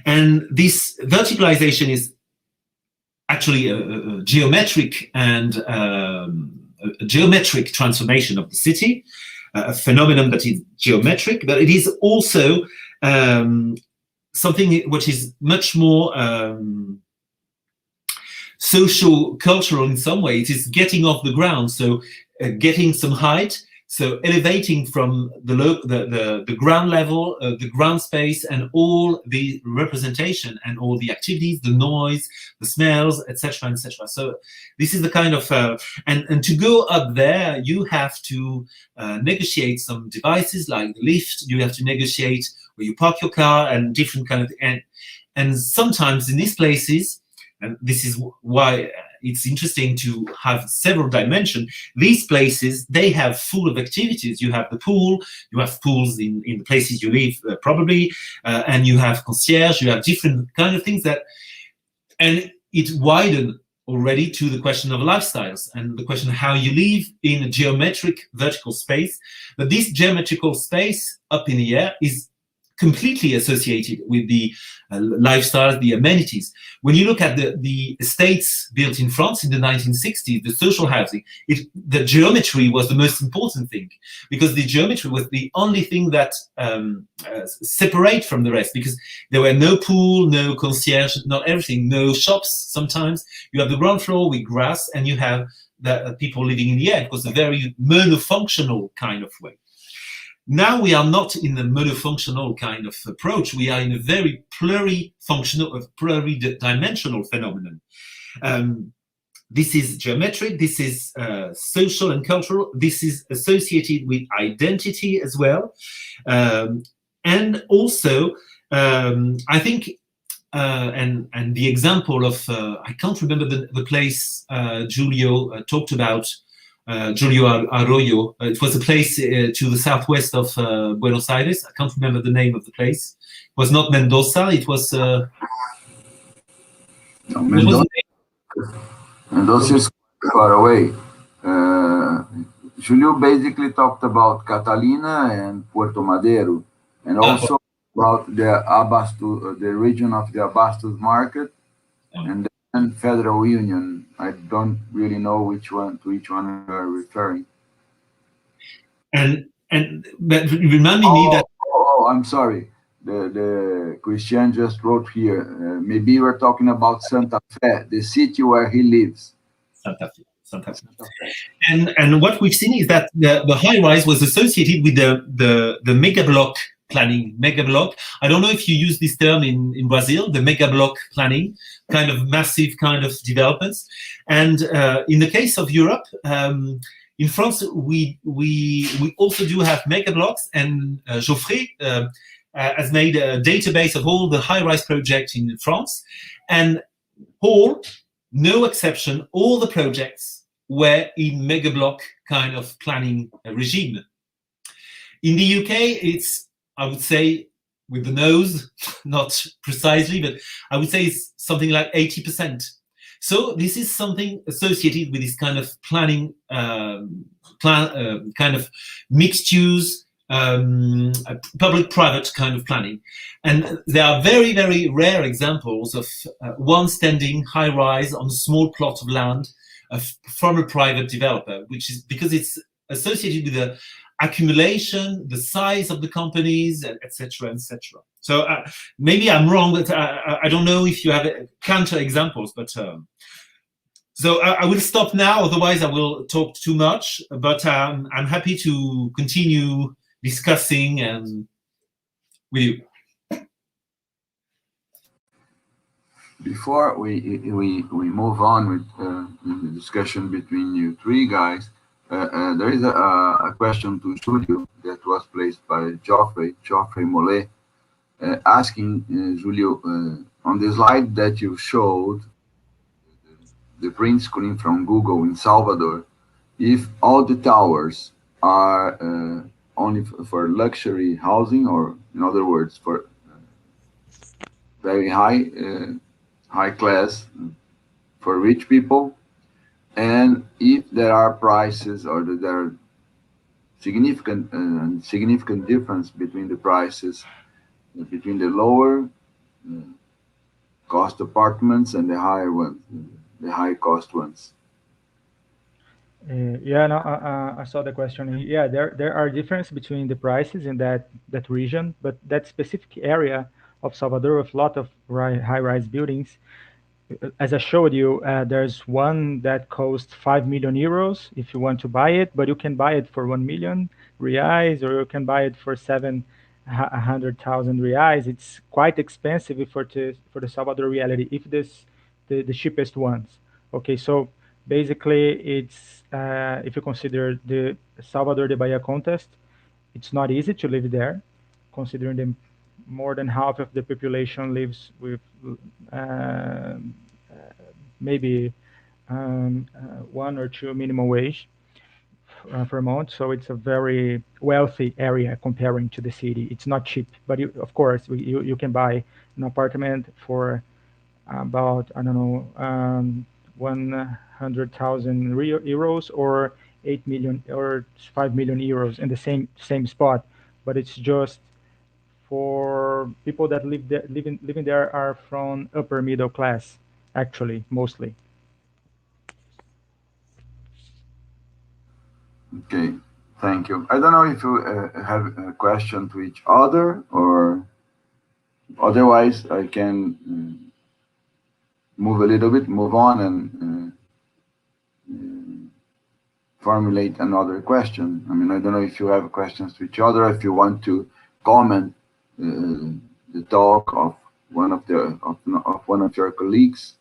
And this verticalization is actually a geometric and a geometric transformation of the city, a phenomenon that is geometric, but it is also something which is much more socio-cultural in some way. It is getting off the ground, so getting some height, so elevating from the ground level, the ground space, and all the representation and all the activities, the noise, the smells, etc., etc. So this is the kind of and to go up there, you have to negotiate some devices like the lift. You have to negotiate where you park your car and different kind of and sometimes in these places. And this is why it's interesting to have several dimensions. These places, they have full of activities. You have the pool, you have pools in the places you live, probably, and you have concierge, you have different kind of things and it widened already to the question of lifestyles and the question of how you live in a geometric vertical space. But this geometrical space up in the air is completely associated with the lifestyles, the amenities. When you look at the estates built in France in the 1960s, the social housing, the geometry was the most important thing, because the geometry was the only thing that separate from the rest, because there were no pool, no concierge, not everything, no shops. Sometimes you have the ground floor with grass, and you have the people living in the air. It was a very monofunctional kind of way. Now we are not in the monofunctional kind of approach. We are in a very plurifunctional, pluridimensional phenomenon. This is geometric, this is social and cultural, this is associated with identity as well. And also, I think, and the example of, I can't remember the place Julio talked about, Julio Arroyo. It was a place to the southwest of Buenos Aires. I can't remember the name of the place. It was not Mendoza. It was. No, Mendoza is far away. Julio basically talked about Catalina and Puerto Madero, and also about the region of the Abastos market, and Federal Union. I don't really know which one you are referring. But reminding me that. Oh, I'm sorry. The Christian just wrote here. Maybe we're talking about Santa Fe, the city where he lives. Santa Fe. And what we've seen is that the high-rise was associated with the mega block planning. Mega block. I don't know if you use this term in Brazil, the mega block planning, kind of massive kind of developments. And in the case of Europe, in France, we also do have mega blocks, and Geoffrey has made a database of all the high-rise projects in France, and no exception, all the projects were in mega block kind of planning regime. In the UK, it's, I would say, with the nose, not precisely, but I would say it's something like 80%. So this is something associated with this kind of planning, kind of mixed use, public-private kind of planning. And there are very, very rare examples of one standing high-rise on a small plot of land from a private developer, which is because it's associated with the accumulation, the size of the companies, etc., etc. So maybe I'm wrong, but I don't know if you have counter examples. But so I will stop now. Otherwise, I will talk too much. But I'm happy to continue discussing and with you. Before we move on with the discussion between you three guys, there is a question to Julio that was placed by Geoffrey Mollet, asking Julio, on the slide that you showed, the print screen from Google in Salvador, if all the towers are only for luxury housing, or in other words, for very high class, for rich people, and if there are prices, or there are significant difference between the prices between the lower cost apartments and the higher ones, the high cost ones. Yeah, no, I saw the question. Yeah, there are differences between the prices in that region, but that specific area of Salvador with a lot of high-rise buildings, as I showed you, there's one that costs 5 million euros if you want to buy it, but you can buy it for 1 million reais, or you can buy it for 700,000 reais. It's quite expensive for the Salvador reality, if this the cheapest ones. Okay, so basically it's if you consider the Salvador de Bahia contest, it's not easy to live there, considering the more than half of the population lives with maybe 1 or 2 minimum wage per month. So it's a very wealthy area comparing to the city. It's not cheap, but of course you can buy an apartment for about, I don't know, 100,000 euros, or 8 million or 5 million euros in the same spot. But it's just for people that living there are from upper middle class, actually, mostly. Okay, thank you. I don't know if you have a question to each other, or otherwise I can move on and formulate another question. I mean, I don't know if you have questions to each other, if you want to comment the talk of one of your colleagues.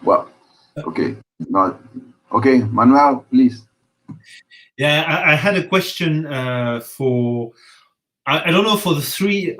Well, okay, not okay. Manoel, please. Yeah, I had a question for. I don't know, for the three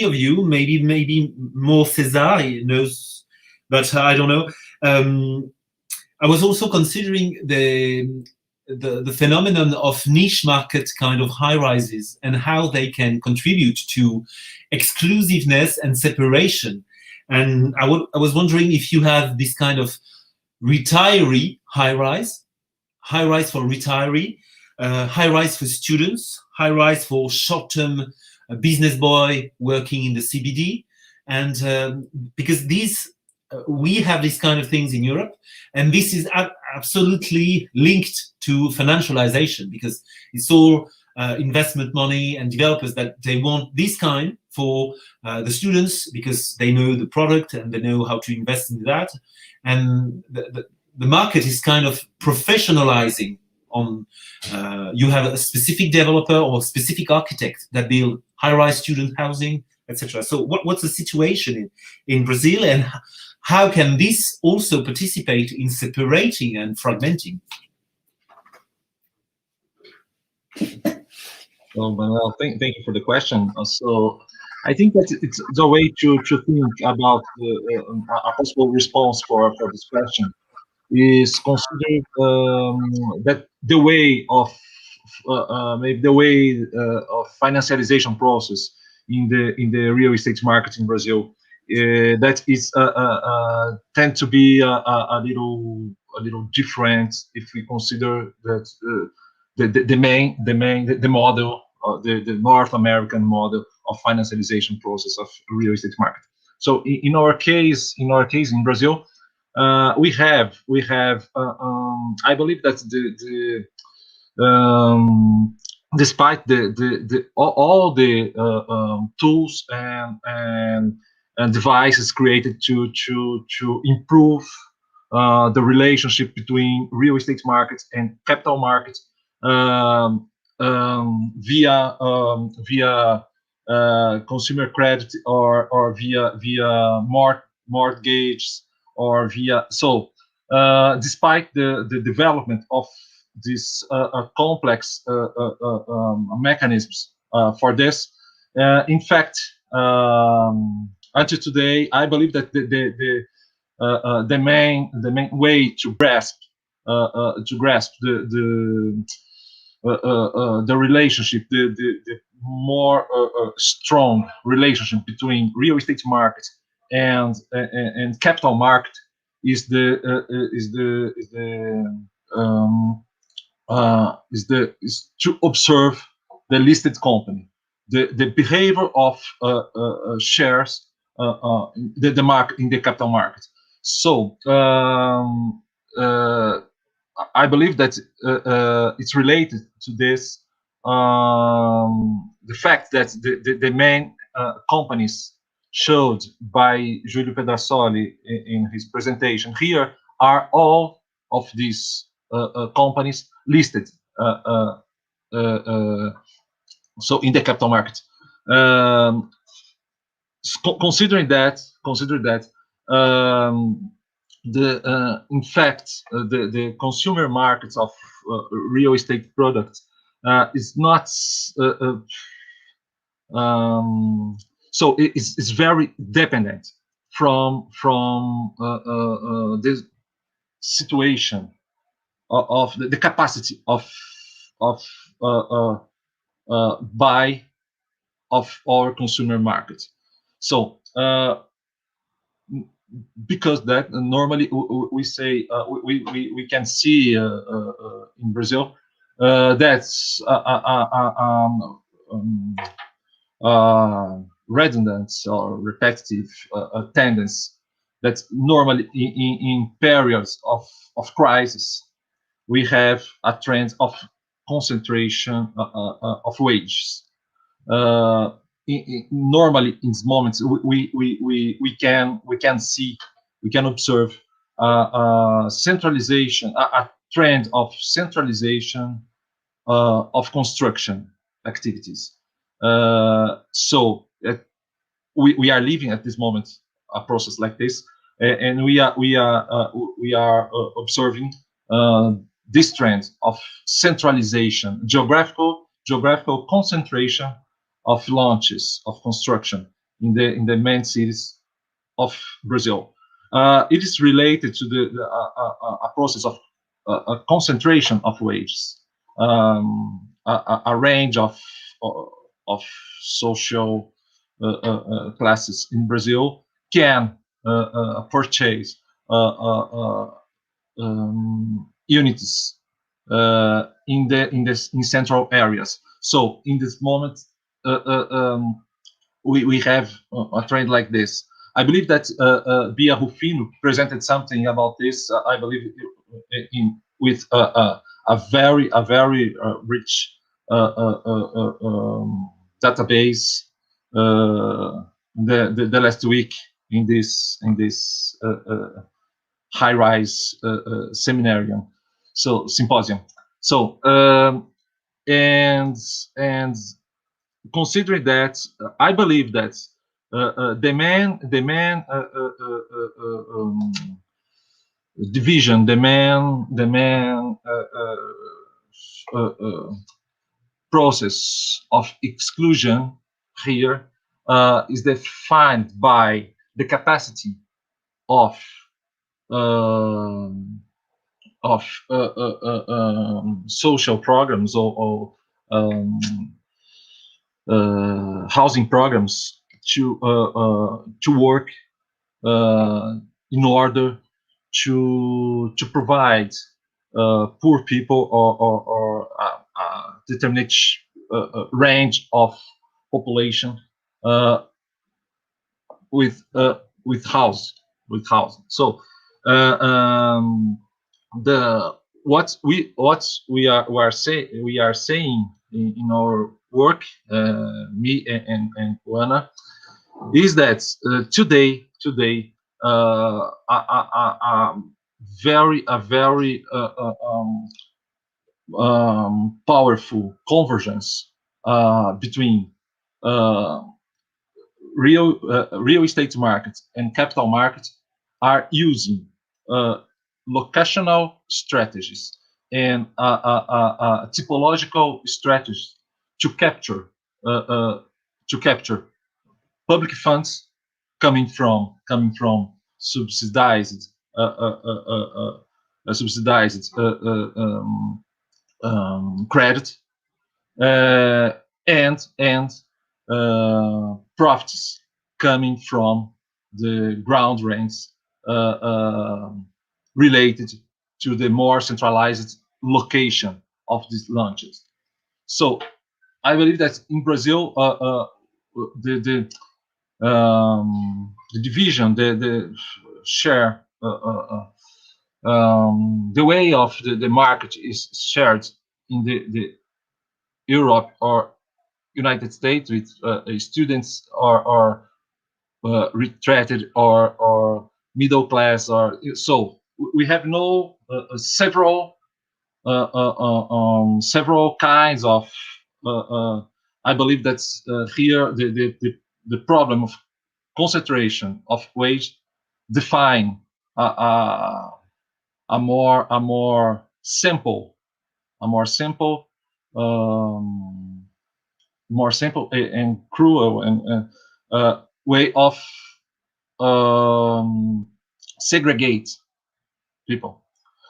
of you. Maybe more Cesar knows, but I don't know. I was also considering the phenomenon of niche market kind of high rises, and how they can contribute to exclusiveness and separation. And I was wondering if you have this kind of retiree high rise for retiree, high rise for students, high rise for short-term business boy working in the CBD, and because these we have these kind of things in Europe, and this is absolutely linked to financialization, because it's all investment money and developers that they want this kind for the students, because they know the product and they know how to invest in that, and the market is kind of professionalizing on, you have a specific developer or specific architect that build high-rise student housing, etc. So what's the situation in Brazil, and how can this also participate in separating and fragmenting? Well, Manoel, thank you for the question. So I think that it's the way to think about a possible response for this question is consider that the way of maybe the way of financialization process in the real estate market in Brazil, that is tend to be a little different if we consider that the model, the North American model of financialization process of real estate market. So in our case in Brazil, we have I believe that despite all the tools and devices created to improve the relationship between real estate markets and capital markets via consumer credit or via mortgage or via despite the development of these complex mechanisms for this, in fact, until today, I believe that the main way to grasp the relationship, the more strong relationship between real estate market and capital market is to observe the listed company, the behavior of shares the market in the capital market. So I believe that it's related to this, the fact that the main companies showed by Julio Pedrasoli in his presentation here are all of these companies listed so in the capital market. Consider that in fact the consumer markets of real estate products is not so it's very dependent from this situation of the capacity of buy of our consumer market. So because that normally we say we can see in Brazil that's redundant or repetitive tendency that normally in periods of crisis we have a trend of concentration of wages. Normally in these moments we can observe centralization, a trend of centralization of construction activities. So we are living at this moment a process like this, and we are observing this trend of centralization, geographical concentration of launches of construction in the main cities of Brazil. It is related to a process of a concentration of wages. A range of social classes in Brazil can purchase units in central areas. So in this moment, we have a trend like this. I believe that Bia Rufino presented something about this. I believe with a very rich database the last week in this Highrise seminarium, so symposium. So and considering that, I believe that the main division, the main process of exclusion here is defined by the capacity of social programs or housing programs to work in order to provide poor people or determinate range of population with housing. So The what we are saying in our work, me and Juana, is that today a very powerful convergence between uh, real estate markets and capital markets are using locational strategies and typological strategies to capture uh, uh, public funds coming from subsidized credit uh, and profits coming from the ground rents related to the more centralized location of these launches. So I believe that in Brazil, the division, the share, the way of the market is shared in the Europe or United States with students or retreated or middle class, or so we have no several kinds of I believe that's here the problem of concentration of wage define a more simple um, and cruel and way of segregate people.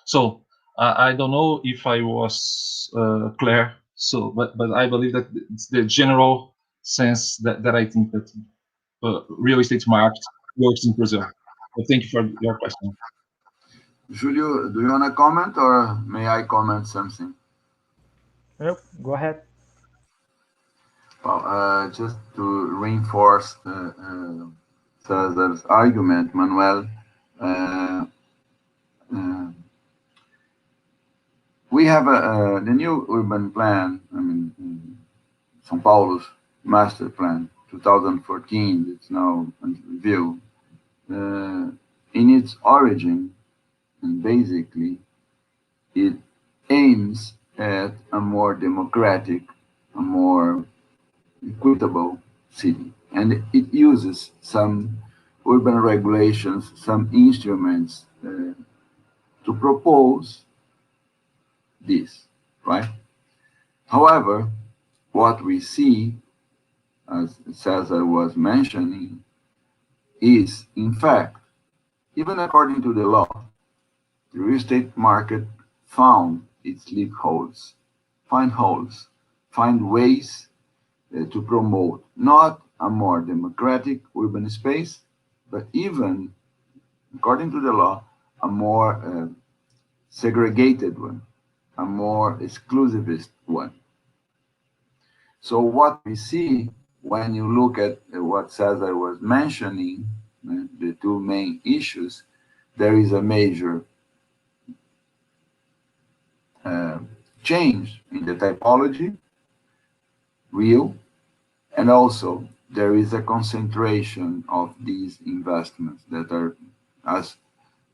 So I don't know if I was clear. So, but I believe that it's the general sense that I think that real estate market works in Brazil. So thank you for your question. Julio, do you want to comment or may I comment something? Nope, go ahead. Well, just to reinforce Cesar's argument, Manuel, uh, uh, we have the new urban plan, I mean, São Paulo's master plan, 2014, it's now in review. In its origin, and basically, it aims at a more democratic, a more equitable city. And it uses some urban regulations, some instruments to propose this, right? However, what we see, as Cesar was mentioning, is in fact, even according to the law, the real estate market found its loopholes, find holes, find ways to promote not a more democratic urban space, but even, according to the law, a more segregated one, a more exclusivist one. So what we see when you look at what Cesar was mentioning, the two main issues, there is a major change in the typology, real, and also there is a concentration of these investments that are, as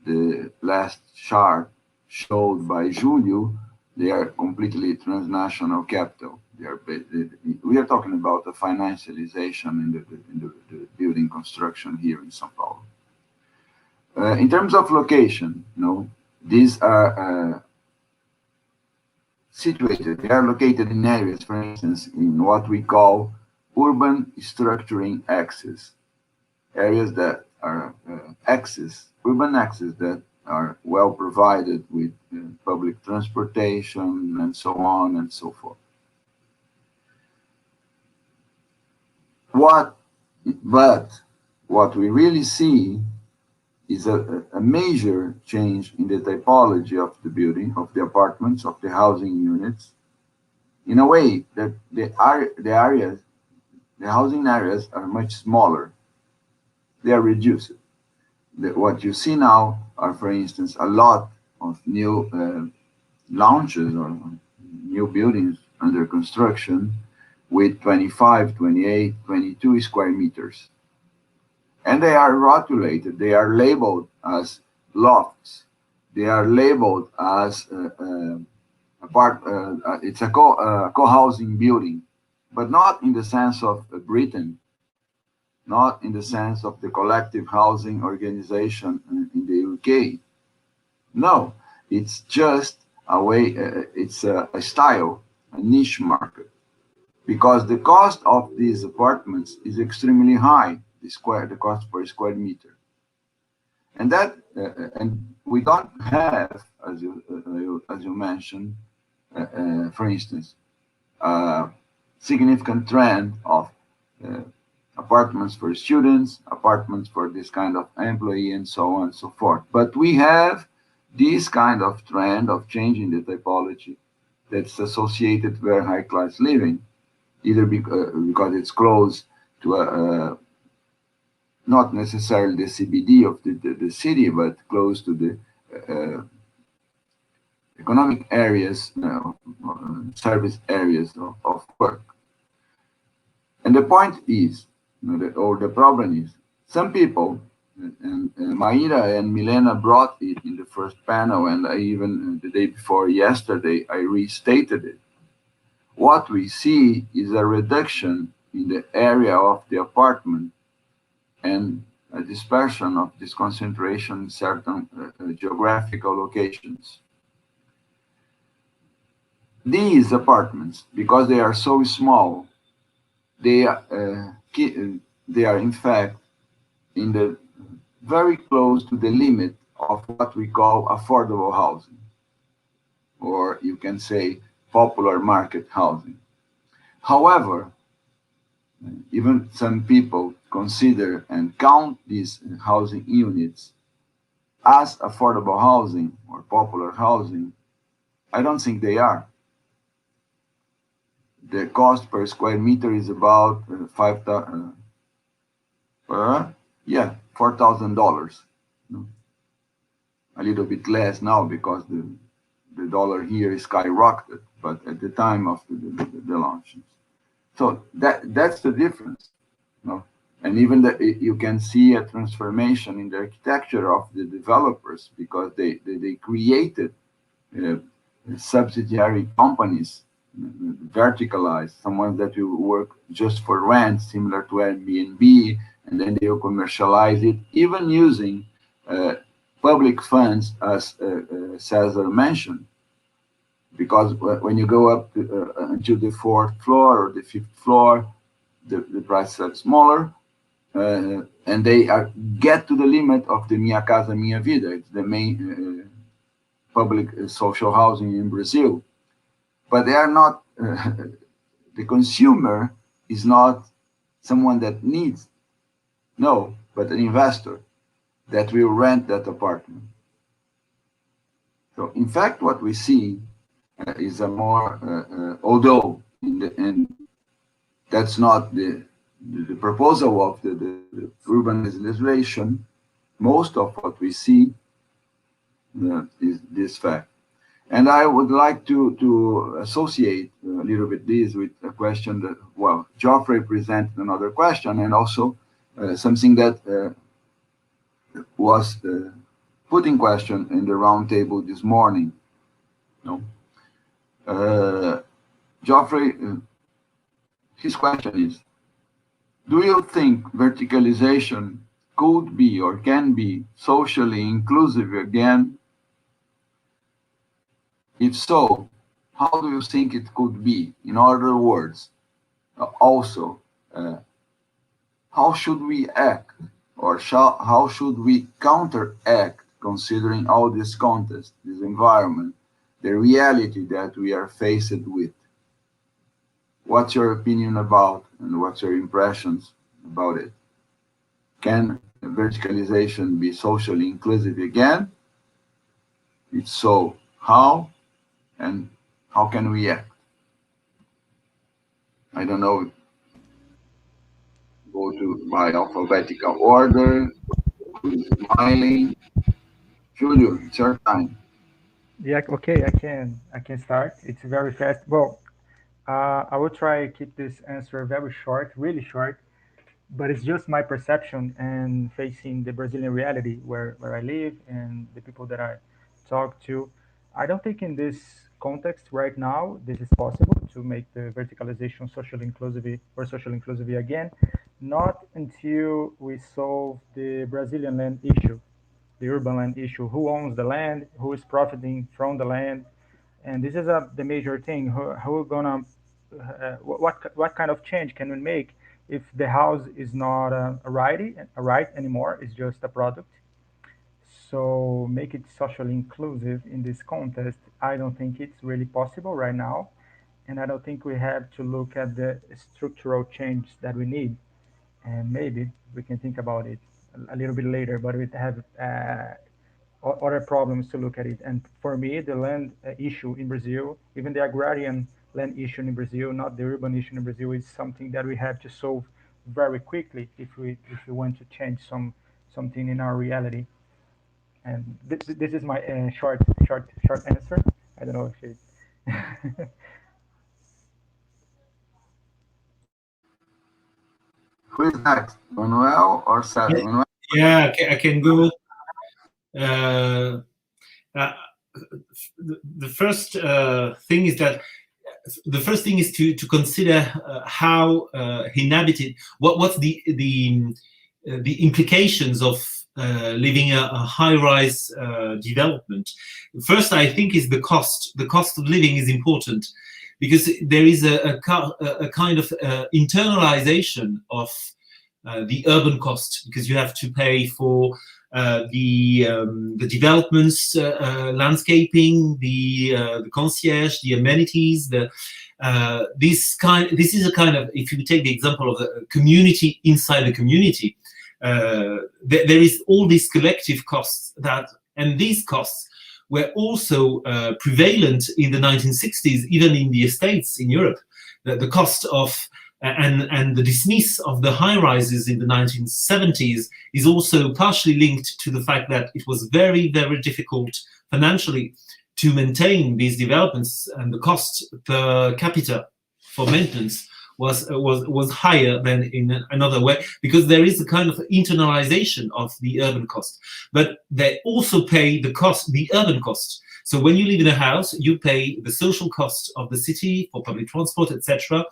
the last chart showed by Julio, they are completely transnational capital. We are talking about the financialization in the building construction here in São Paulo. In terms of location, these are situated, they are located in areas, for instance, in what we call urban structuring axes, areas that are urban axes that are well provided with public transportation and so on and so forth. But what we really see is a major change in the typology of the building, of the apartments, of the housing units, in a way that the housing areas are much smaller. They are reduced. what you see now are, for instance, a lot of new launches or new buildings under construction with 25, 28, 22 square meters. And they are rotulated, they are labeled as lofts, they are labeled as it's a co-housing building, but not in the sense of Britain, not in the sense of the collective housing organization in the UK. No, it's just a way, it's a style, a niche market, because the cost of these apartments is extremely high, the cost per square meter. And that, and we don't have, as you mentioned, for instance, a significant trend of apartments for students, apartments for this kind of employee, and so on and so forth. But we have this kind of trend of changing the typology that's associated with very high-class living, either because it's close to not necessarily the CBD of the city, but close to the economic areas, service areas of work. And the point is, or the problem is, some people, and Maíra and Milena brought it in the first panel, and I even the day before yesterday, I restated it. What we see is a reduction in the area of the apartment and a dispersion of this concentration in certain geographical locations. These apartments, because they are so small, they are in fact in the very close to the limit of what we call affordable housing, or you can say popular market housing. However, even some people consider and count these housing units as affordable housing or popular housing. I don't think they are. The cost per square meter is about $4,000. A little bit less now because the dollar here is skyrocketed, but at the time of the launches. So that's the difference. And even you can see a transformation in the architecture of the developers because they created subsidiary companies, verticalized, someone that will work just for rent, similar to Airbnb, and then they will commercialize it, even using public funds, as Cesar mentioned. Because when you go up to the fourth floor or the fifth floor, the prices are smaller, and they get to the limit of the Minha Casa Minha Vida. It's the main public social housing in Brazil. But they are not, the consumer is not someone that needs, no, but an investor that will rent that apartment. So in fact, what we see is a more, although in the end, that's not the proposal of the urban legislation, most of what we see is this fact. And I would like to associate a little bit this with a question that, well, Geoffrey presented another question, and also something that was put in question in the roundtable this morning. Geoffrey, his question is, do you think verticalization could be or can be socially inclusive again? If so, how do you think it could be? In other words, also, how should we act, or how should we counteract, considering all this context, this environment, the reality that we are faced with? What's your opinion about, and what's your impressions about it? Can verticalization be socially inclusive again? If so, how? And how can we act? I don't know, go to by alphabetical order. who's smiling. Julio, it's your time. Yeah, okay, I can start. It's very fast. Well, I will try to keep this answer very short, really short, but it's just my perception and facing the Brazilian reality where I live and the people that I talk to. I don't think in this context right now this is possible to make the verticalization social inclusivity again, not until we solve the Brazilian land issue, the urban land issue. Who owns the land? Who is profiting from the land? And this is the major thing. Who gonna what kind of change can we make if the house is not a right anymore? It's just a product. So make it socially inclusive in this context. I don't think it's really possible right now, and I don't think we have to look at the structural change that we need. And maybe we can think about it a little bit later, but we have other problems to look at it. And for me, the land issue in Brazil, even the agrarian land issue in Brazil, not the urban issue in Brazil, is something that we have to solve very quickly if we want to change something in our reality. And this is my short answer. I don't know if it. Who is next, Manoel or Sarah? Yeah. Manoel? Yeah, I can go. The first thing is that the first thing is to consider how inhabited. What's the implications of living a high-rise development. First, I think is the cost. The cost of living is important because there is a kind of internalization of the urban cost, because you have to pay for the developments, landscaping, the concierge, the amenities. This is a kind of, if you take the example of the community inside the community, there is all these collective costs and these costs were also prevalent in the 1960s, even in the estates in Europe. The cost of and the dismiss of the high rises in the 1970s is also partially linked to the fact that it was very, very difficult financially to maintain these developments, and the cost per capita for maintenance was higher than in another way, because there is a kind of internalization of the urban cost. But they also pay the urban cost. So when you live in a house, you pay the social cost of the city for public transport, etc.,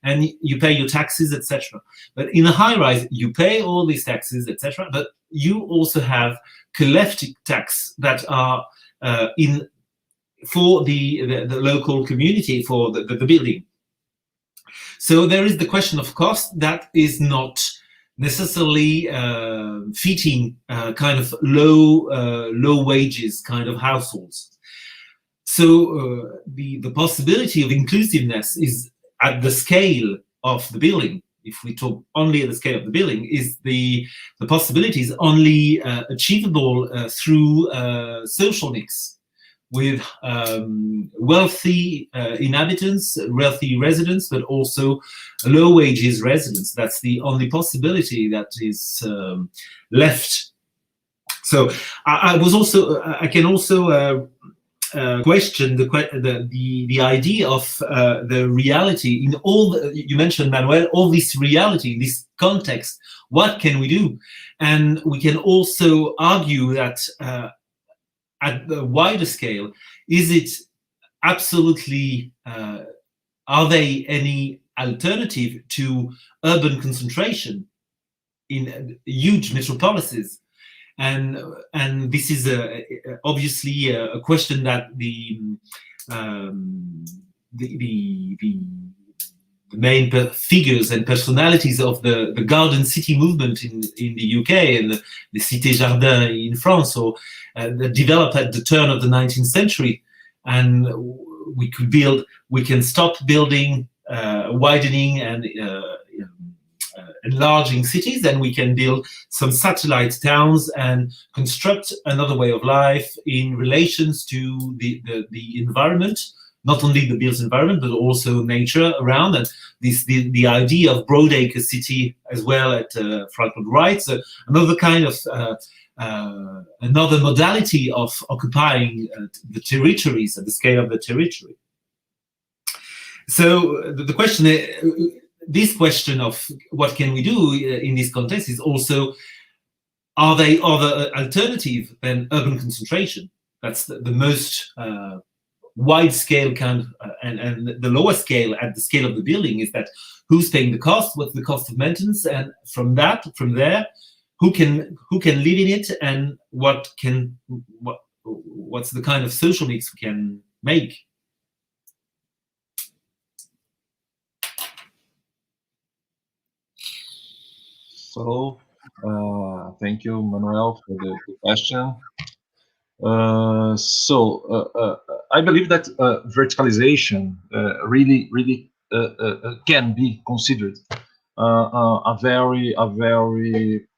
and you pay your taxes, etc. But in a high-rise, you pay all these taxes, etc., but you also have collective tax that are for the local community, for the building. So there is the question of cost that is not necessarily fitting kind of low wages kind of households. So the possibility of inclusiveness is at the scale of the building. If we talk only at the scale of the building, is the possibility is only achievable through social mix with wealthy inhabitants, wealthy residents, but also low wages residents. That's the only possibility that is left. So I can also question the idea of the reality in all. You mentioned, Manoel, all this reality, this context. What can we do? And we can also argue that at the wider scale, is it absolutely, are there any alternative to urban concentration in huge metropolises? And this is obviously a question that the main figures and personalities of the garden city movement in the UK and the Cité Jardin in France, or that developed at the turn of the 19th century. And we can stop building, widening and enlarging cities, and we can build some satellite towns and construct another way of life in relations to the environment, not only the built environment but also nature around, and the idea of broadacre city as well at Franklin Wright. So another kind of another modality of occupying the territories at the scale of the territory. So the question, this question of what can we do in this context is also, are there other alternative than urban concentration? That's the most wide scale kind of, and the lower scale at the scale of the building is that who's paying the cost, what's the cost of maintenance, and from there, who can live in it, and what's the kind of social mix we can make. So, thank you, Manoel, for the question. I believe that verticalization really can be considered a very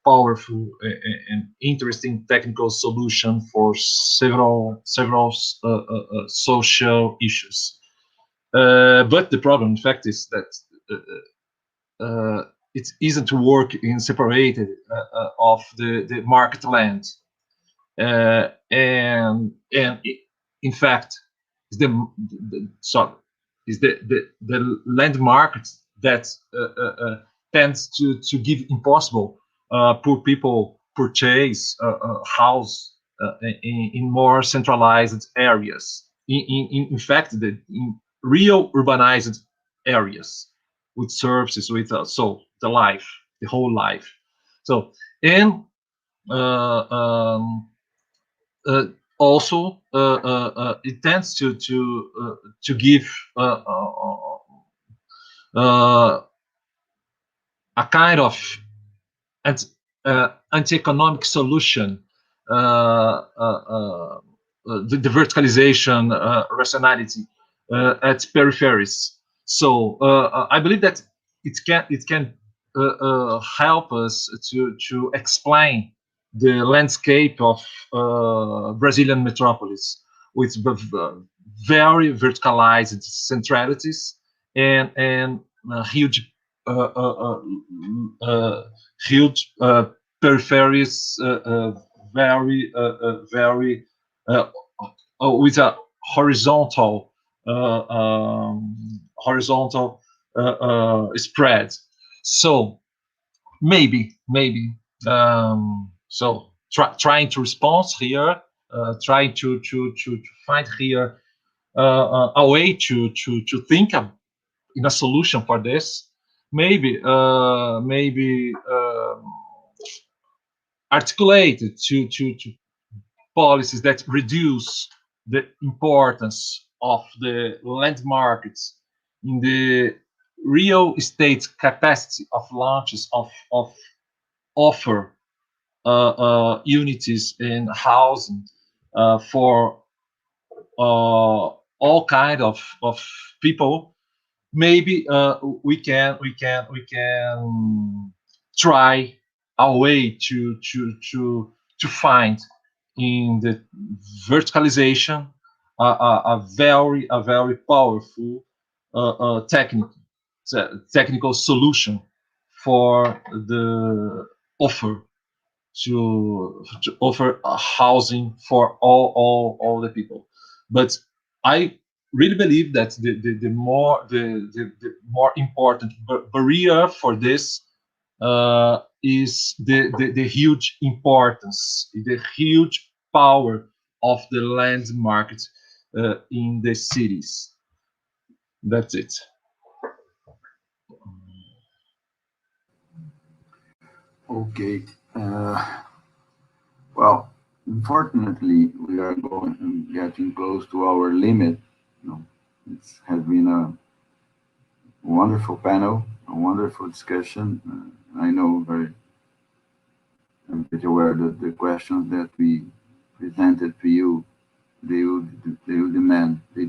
powerful and interesting technical solution for several social issues. But the problem, in fact, is that it isn't to work in separated of the market land. And in fact, is the land market that tends to give impossible poor people purchase house in more centralized areas. In fact, in real urbanized areas with services, with so the whole life. So and also it tends to give a kind of anti-economic solution, the verticalization rationality at peripheries. So I believe that it can help us to explain the landscape of Brazilian metropolis with very verticalized centralities and huge peripheries, very with a horizontal spread. So maybe so trying to respond here, trying to find here a way to think of in a solution for this. Maybe articulated to policies that reduce the importance of the land markets in the real estate capacity of launches of offer unities in housing for all kind of people. Maybe we can try a way to find in the verticalization a very powerful technical solution for the offer to offer a housing for all the people. But I really believe that the more important barrier for this is the huge importance, the huge power of the land market in the cities. That's it. Okay. Well, unfortunately, we are getting close to our limit. It has been a wonderful panel, a wonderful discussion. I know I'm pretty aware that the questions that we presented to you, they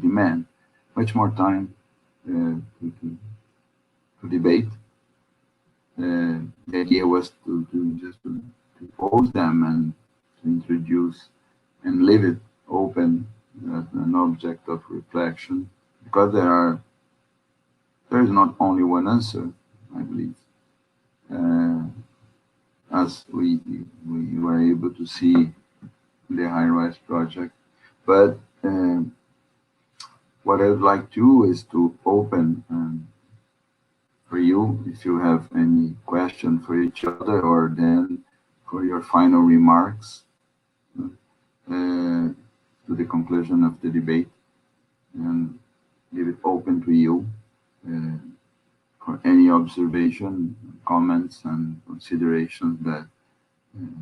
demand much more time to debate. The idea was to pose them and to introduce and leave it open as an object of reflection because there is not only one answer, I believe. As we were able to see in the Highrise project. But what I would like to do is to open for you, if you have any question for each other, or then for your final remarks to the conclusion of the debate, and leave it open to you for any observation, comments, and considerations that,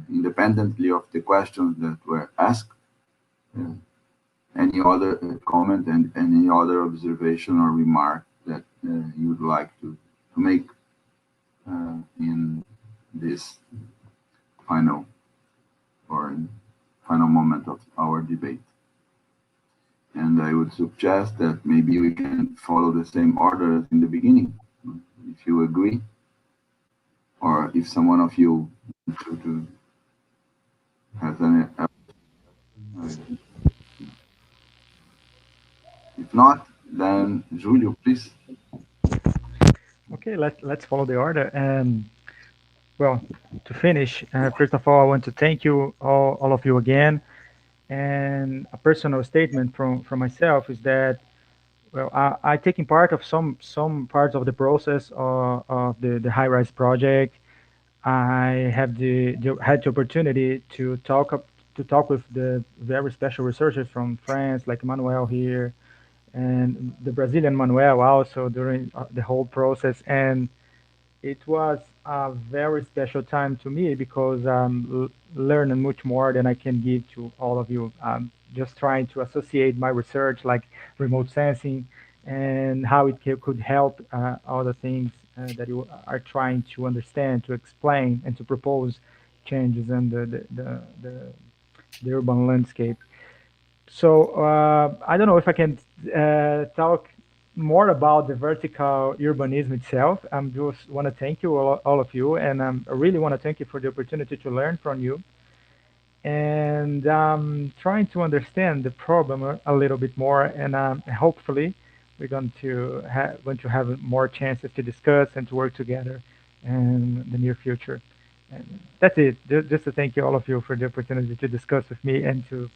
independently of the questions that were asked, any other comment and any other observation or remark that you would like to make in this final moment of our debate. And I would suggest that maybe we can follow the same order as in the beginning, if you agree, or if someone of you has any. If not, then Julio, please. Okay, let's follow the order. And well, to finish, first of all, I want to thank you all of you again. And a personal statement from myself is that, well, I taking part of some parts of the process of the Highrise project. I have had the opportunity to talk with the very special researchers from France, like Manoel here, and the Brazilian Manoel also during the whole process. And it was a very special time to me because I'm learning much more than I can give to all of you. I'm just trying to associate my research, like remote sensing, and how it could help all the things that you are trying to understand, to explain, and to propose changes in the urban landscape. So I don't know if I can talk more about the vertical urbanism itself. I just want to thank you, all of you, and I really want to thank you for the opportunity to learn from you. And trying to understand the problem a little bit more, and hopefully we're going to have more chances to discuss and to work together in the near future. And that's it. Just to thank you, all of you, for the opportunity to discuss with me and to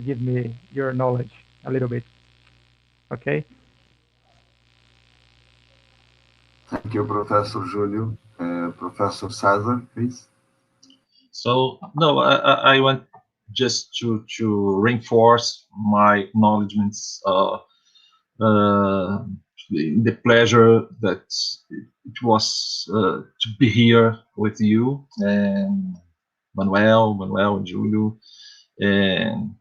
give me your knowledge a little bit. Okay. Thank you, Professor Julio. Professor Cesar, please. So no, I want just to reinforce my acknowledgements, the pleasure that it was to be here with you and Manuel and Julio. And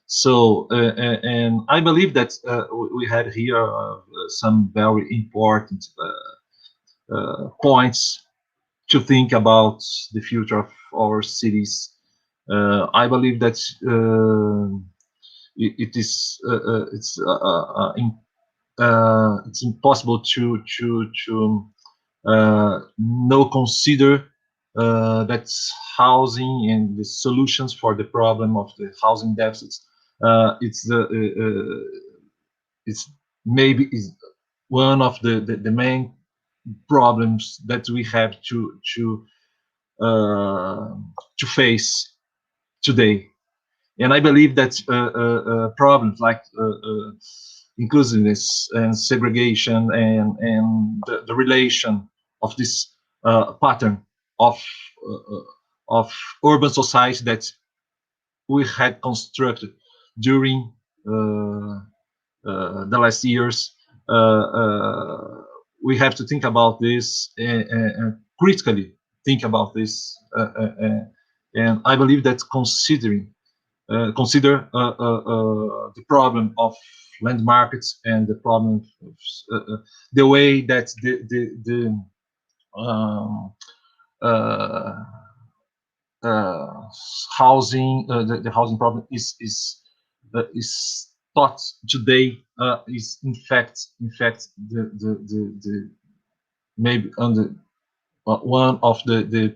so and I believe that we had here some very important points to think about the future of our cities. I believe that it is it's impossible to no consider that housing and the solutions for the problem of the housing deficits. It's maybe is one of the main problems that we have to face today. And I believe that problems like inclusiveness and segregation and the relation of this pattern of urban society that we had constructed during the last years. We have to think about this and critically think about this. And I believe that consider the problem of land markets and the problem of the way that the um, uh, housing the housing problem is thought today is in fact the maybe under one of the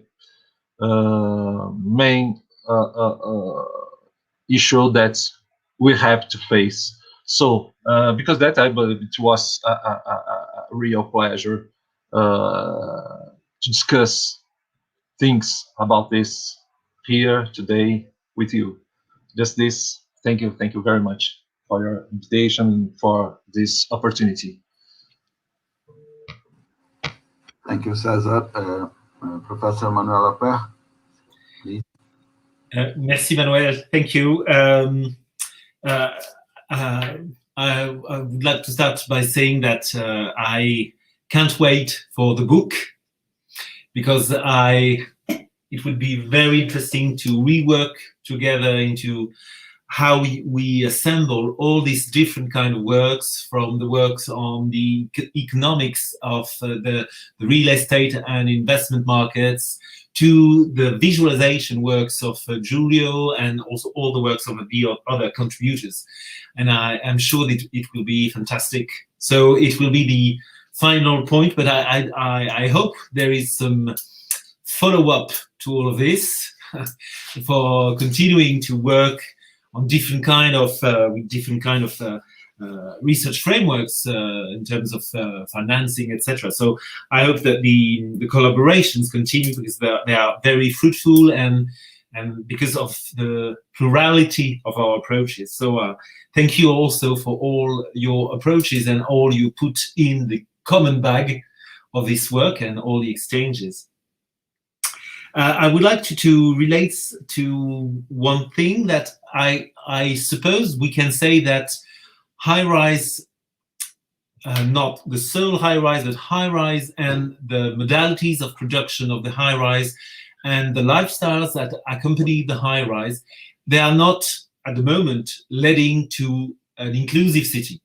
main issue that we have to face. So because that, I believe it was a real pleasure to discuss things about this here today with you. Just this. Thank you very much for your invitation and for this opportunity. Thank you, Cesar. Professor Manoel, please. Merci, Manoel. Thank you. I would like to start by saying that I can't wait for the book, because it would be very interesting to rework together into how we assemble all these different kind of works, from the works on the economics of the real estate and investment markets, to the visualization works of Julio, and also all the works of the other contributors. And I am sure that it will be fantastic. So it will be the final point, but I hope there is some follow-up to all of this for continuing to work on different kind of research frameworks in terms of financing, etc. So I hope that the collaborations continue, because they are very fruitful, and because of the plurality of our approaches. So thank you also for all your approaches and all you put in the common bag of this work and all the exchanges. I would like to relate to one thing that I suppose we can say that Highrise, not the sole Highrise, but Highrise and the modalities of production of the Highrise and the lifestyles that accompany the Highrise, they are not at the moment leading to an inclusive city.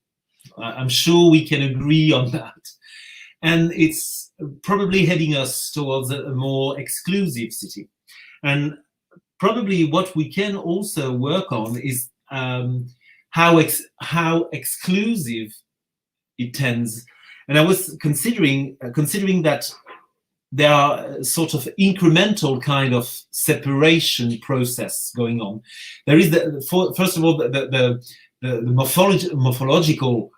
I'm sure we can agree on that. And it's probably heading us towards a more exclusive city. And probably what we can also work on is how exclusive it tends. And I was considering that there are sort of incremental kind of separation process going on. There is first of all the morphological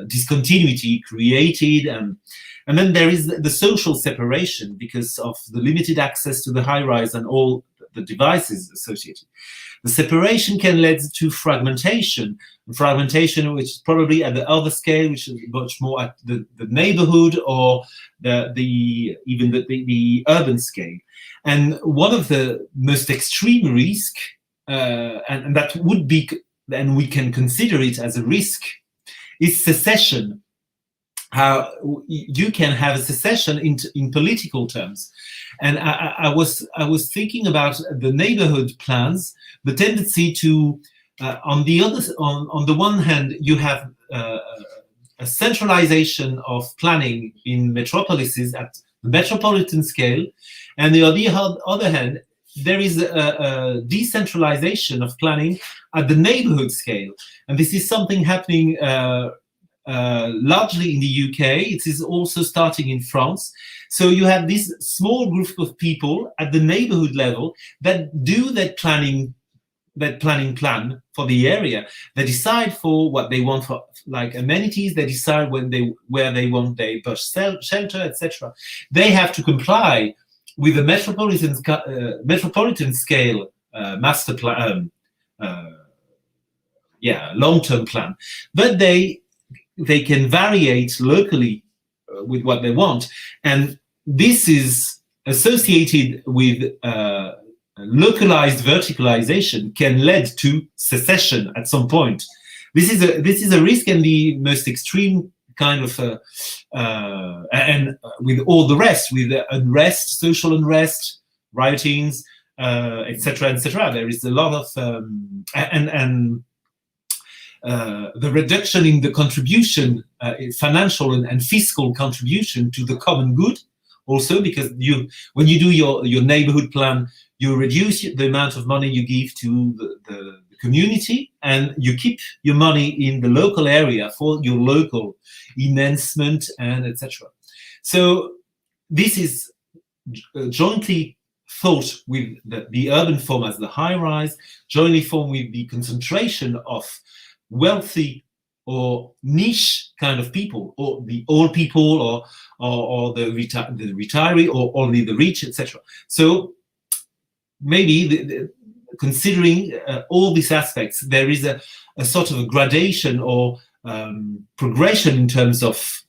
discontinuity created, and then there is the social separation because of the limited access to the Highrise and all the devices associated. The separation can lead to fragmentation, which is probably at the other scale, which is much more at the neighborhood or even the urban scale. And one of the most extreme risk, and that would be, and we can consider it as a risk, is secession. How you can have a secession in political terms. And I was thinking about the neighborhood plans, the tendency to on the one hand you have a centralization of planning in metropolises at the metropolitan scale, and on the other hand there is a decentralization of planning at the neighborhood scale. And this is something happening largely in the UK. It is also starting in France. So you have this small group of people at the neighborhood level that do that planning plan for the area. They decide for what they want for like amenities. They decide where they want their bus shelter, etc. They have to comply with the metropolitan scale master plan, long-term plan, but they can variate locally with what they want. And this is associated with localized verticalization, can lead to secession at some point. This is a risk, and the most extreme kind of and with all the rest, with unrest, social unrest, riotings, etc., etc. There is a lot of the reduction in the contribution, financial and fiscal contribution to the common good, also because when you do your neighborhood plan, you reduce the amount of money you give to the community, and you keep your money in the local area for your local enhancement and etc. So this is jointly thought with the urban form as the high rise, jointly formed with the concentration of wealthy or niche kind of people, or the old people, or the retiree, or only the rich, etc. So maybe considering all these aspects, there is a sort of a gradation or progression in terms of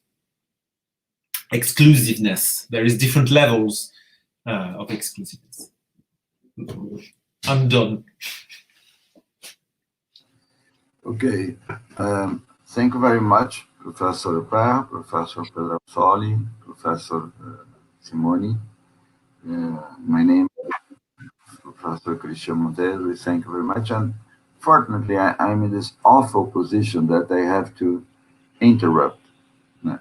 exclusiveness. There is different levels of exclusiveness. I'm done. Okay. Thank you very much, Professor Per, Professor Pedrazzoli, Professor Simoni. My name is Professor Christian Montés. We thank you very much. And fortunately, I'm in this awful position that I have to interrupt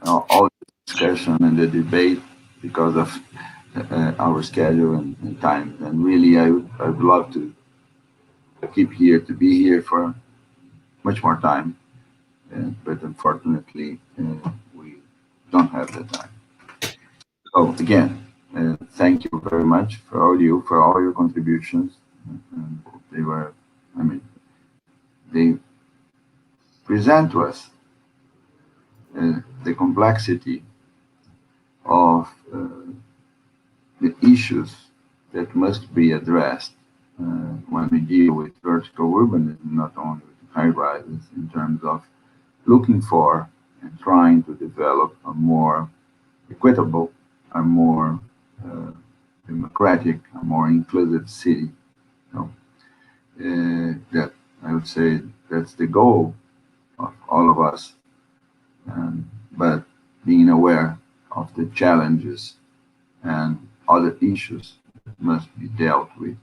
all the discussion and the debate because of our schedule and time. And really, I'd love to be here for much more time. But unfortunately, we don't have the time. So again, thank you very much for all your contributions. They were, they present to us the complexity of the issues that must be addressed when we deal with vertical urbanism, not only with high rises, in terms of looking for and trying to develop a more equitable, a more democratic, a more inclusive city. That I would say that's the goal of all of us. But being aware of the challenges and other issues that must be dealt with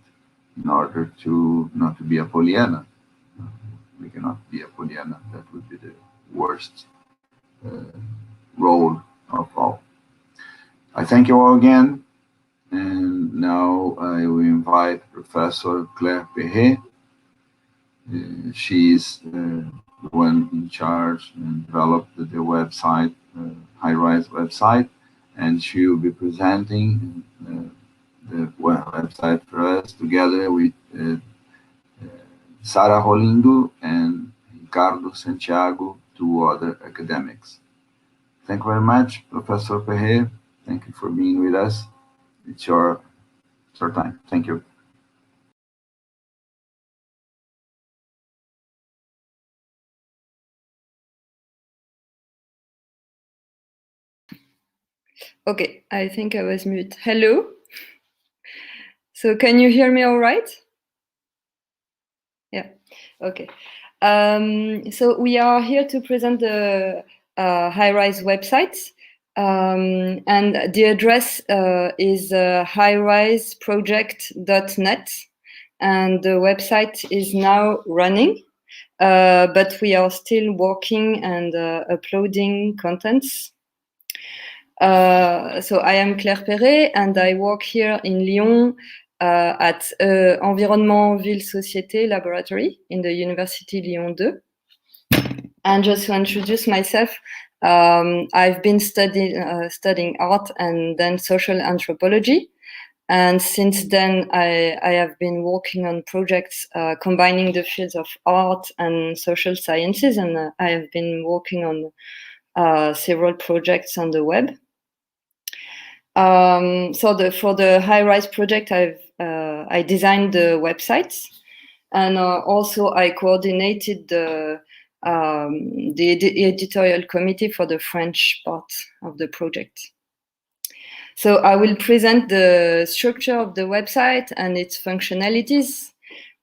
in order to not to be a Pollyanna. We cannot be a Pollyanna. That would be the worst role of all. I thank you all again. And now I will invite Professor Claire Perret. She's the one in charge and developed the website, Highrise website, and she will be presenting the website for us together with Sara Rolindo and Ricardo Santiago, two other academics. Thank you very much, Professor Perret. Thank you for being with us. It's your time. Thank you. Okay, I think I was mute. Hello. So can you hear me all right? Yeah, okay. So we are here to present the Highrise website. And the address is highriseproject.net. And the website is now running, but we are still working and uploading contents. So I am Claire Perret, and I work here in Lyon at Environnement Ville Société Laboratory in the University Lyon 2. And just to introduce myself, I've been studying art and then social anthropology. And since then, I have been working on projects combining the fields of art and social sciences, and I have been working on several projects on the web. So for the Highrise project, I designed the websites, and also I coordinated the editorial committee for the French part of the project. So I will present the structure of the website and its functionalities,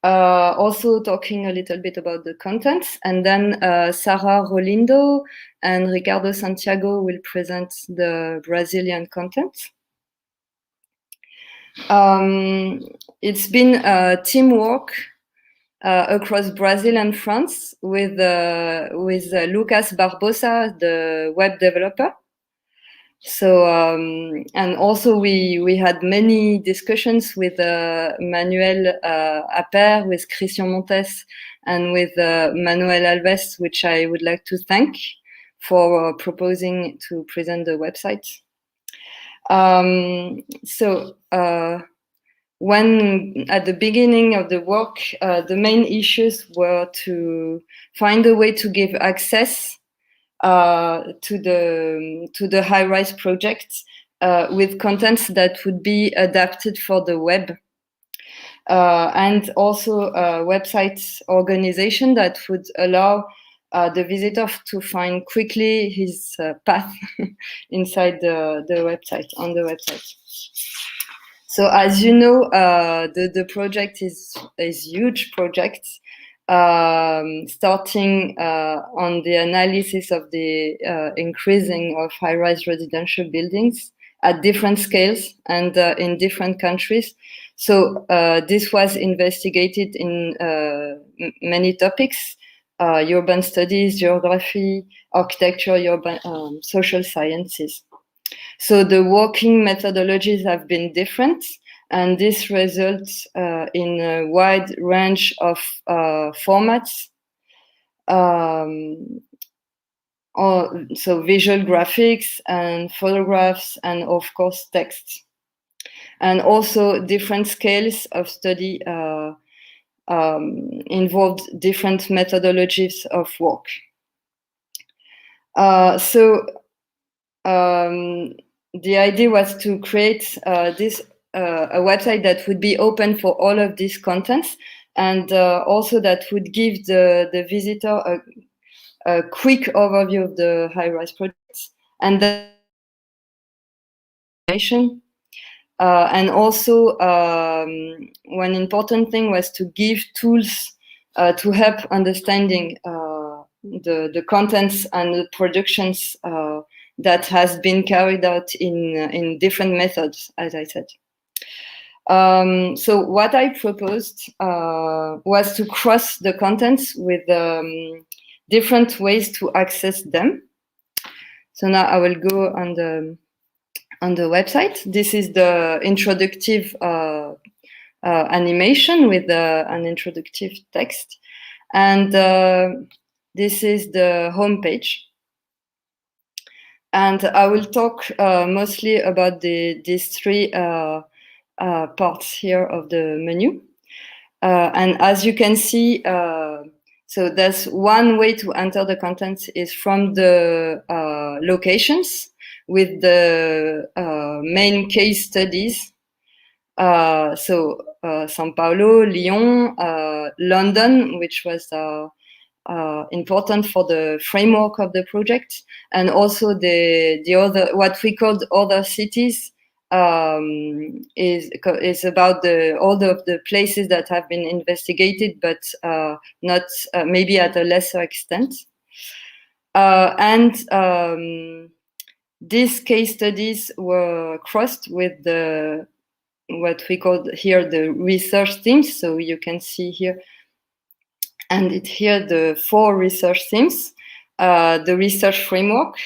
also talking a little bit about the contents, and then Sara Rolindo and Ricardo Santiago will present the Brazilian content. It's been teamwork across Brazil and France with Lucas Barbosa, the web developer. So and also we had many discussions with Manuel Aper, with Christian Montés, and with Manoel Alves, which I would like to thank for proposing to present the website. So when at the beginning of the work, the main issues were to find a way to give access to the Highrise project with contents that would be adapted for the web. And also a website organization that would allow the visitor to find quickly his path inside the website, on the website. So as you know, the project is a huge project, starting on the analysis of the increasing of high-rise residential buildings at different scales and in different countries. So this was investigated in many topics, urban studies, geography, architecture, urban, social sciences. So the working methodologies have been different, and this results in a wide range of formats. So visual graphics and photographs and of course text. And also different scales of study involved different methodologies of work. The idea was to create a website that would be open for all of these contents, and also that would give the visitor a quick overview of the high-rise projects, and then and also one important thing was to give tools to help understanding the contents and the productions that has been carried out in different methods, as I said. So what I proposed was to cross the contents with different ways to access them. So now I will go on the website. This is the introductive animation with an introductive text, and this is the home page. And I will talk mostly about these three parts here of the menu. And as you can see, so that's one way to enter the content is from the locations with the main case studies. So São Paulo, Lyon, London, which was important for the framework of the project, and also the other, what we called other cities, is about all of the places that have been investigated, but not maybe at a lesser extent. And these case studies were crossed with what we called here the research themes. So you can see here, and here the 4 research themes, the research framework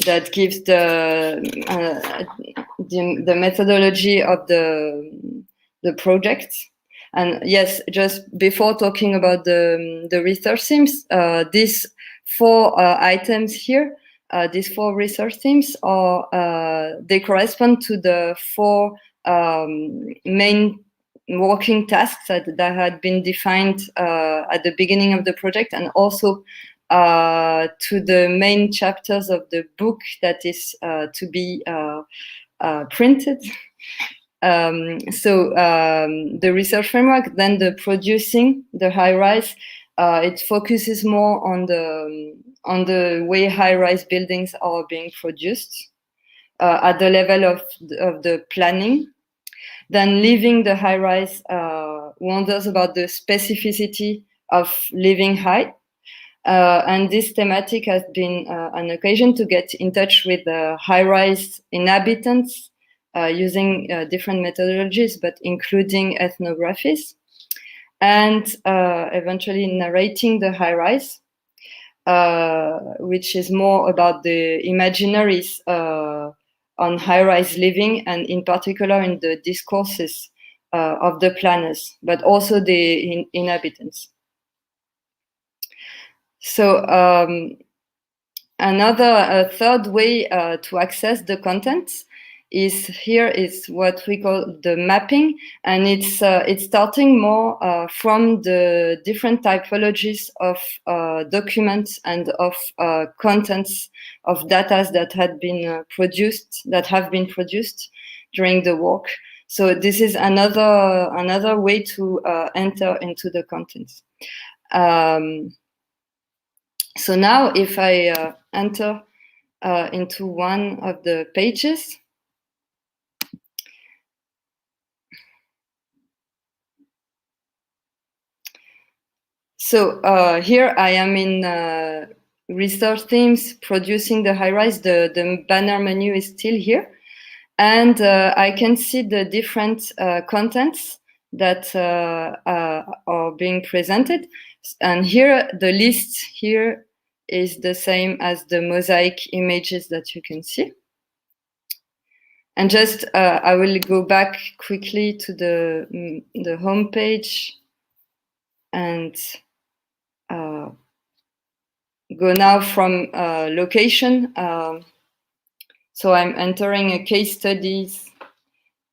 that gives the methodology of the project. And yes, just before talking about the research themes, these 4 items here, these 4 research themes are they correspond to the 4 main working tasks that had been defined at the beginning of the project, and also to the main chapters of the book that is to be printed. So the research framework, then the producing, the high-rise, it focuses more on the way high-rise buildings are being produced at the level of the planning. Then living the high-rise wonders about the specificity of living high. And this thematic has been an occasion to get in touch with the high-rise inhabitants using different methodologies, but including ethnographies, and eventually narrating the high-rise, which is more about the imaginaries on high-rise living, and in particular in the discourses of the planners, but also the inhabitants. So a third way to access the content is here is what we call the mapping, and it's starting more from the different typologies of documents and of contents of data that have been produced during the work. So this is another way to enter into the contents. So now if I enter into one of the pages, so here I am in research themes, producing the Highrise. The banner menu is still here. And I can see the different contents that are being presented. And here, the list here is the same as the mosaic images that you can see. And just, I will go back quickly to the home page and go now from location. So I'm entering a case studies,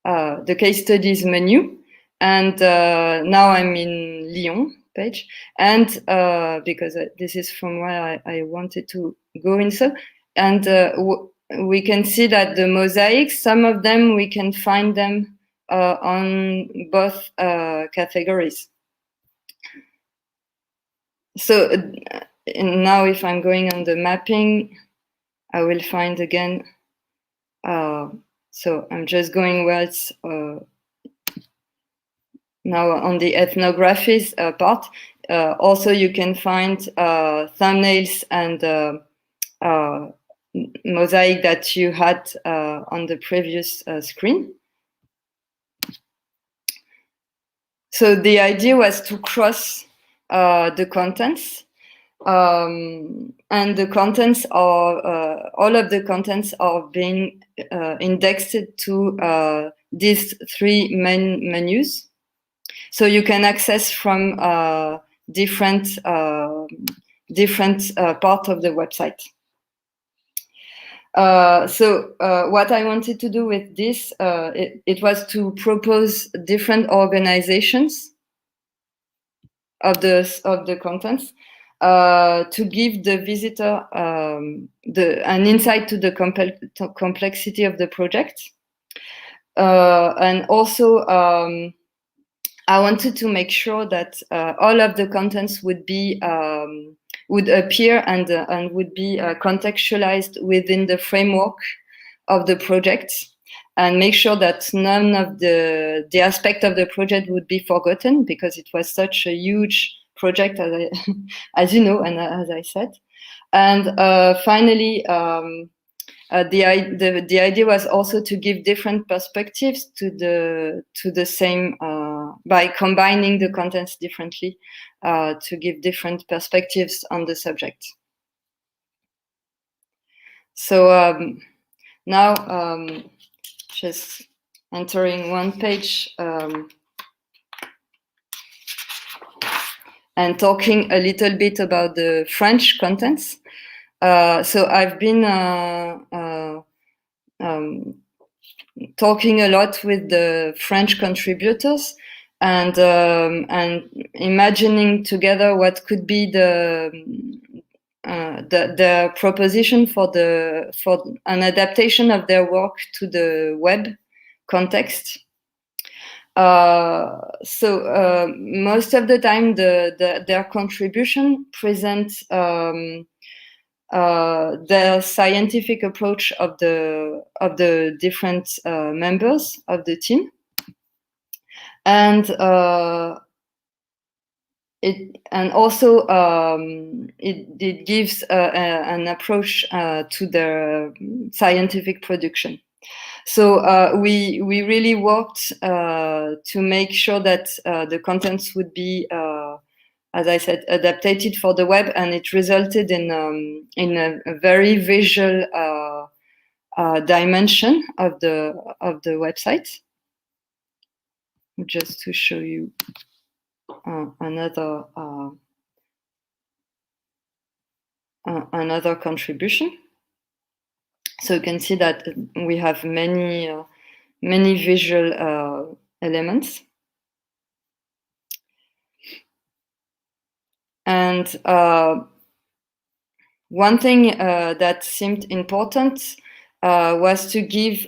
the case studies menu, and now I'm in Lyon page, and because this is from where I wanted to go in. So, and we can see that the mosaics, some of them we can find them on both categories. So now, if I'm going on the mapping, I will find again. So I'm just going where it's now on the ethnographies part. Also, you can find thumbnails and mosaic that you had on the previous screen. So the idea was to cross the contents. And the contents are, all of the contents are being indexed to these three main menus. So you can access from different part of the website. So what I wanted to do with this, it was to propose different organizations of the contents. To give the visitor an insight to the complexity of the project. And also, I wanted to make sure that all of the contents would be would appear and would be contextualized within the framework of the project, and make sure that none of the aspect of the project would be forgotten, because it was such a huge project, as you know, and as I said. And finally, the idea was also to give different perspectives to the same by combining the contents differently, to give different perspectives on the subject. So now just entering one page and talking a little bit about the French contents. So I've been talking a lot with the French contributors and imagining together what could be the proposition for an adaptation of their work to the web context. So most of the time, their contribution presents the scientific approach of the different members of the team, and also it gives an approach to the scientific production. So we really worked to make sure that the contents would be, as I said, adapted for the web, and it resulted in a very visual dimension of the website. Just to show you another contribution. So you can see that we have many visual elements. And one thing that seemed important was to give,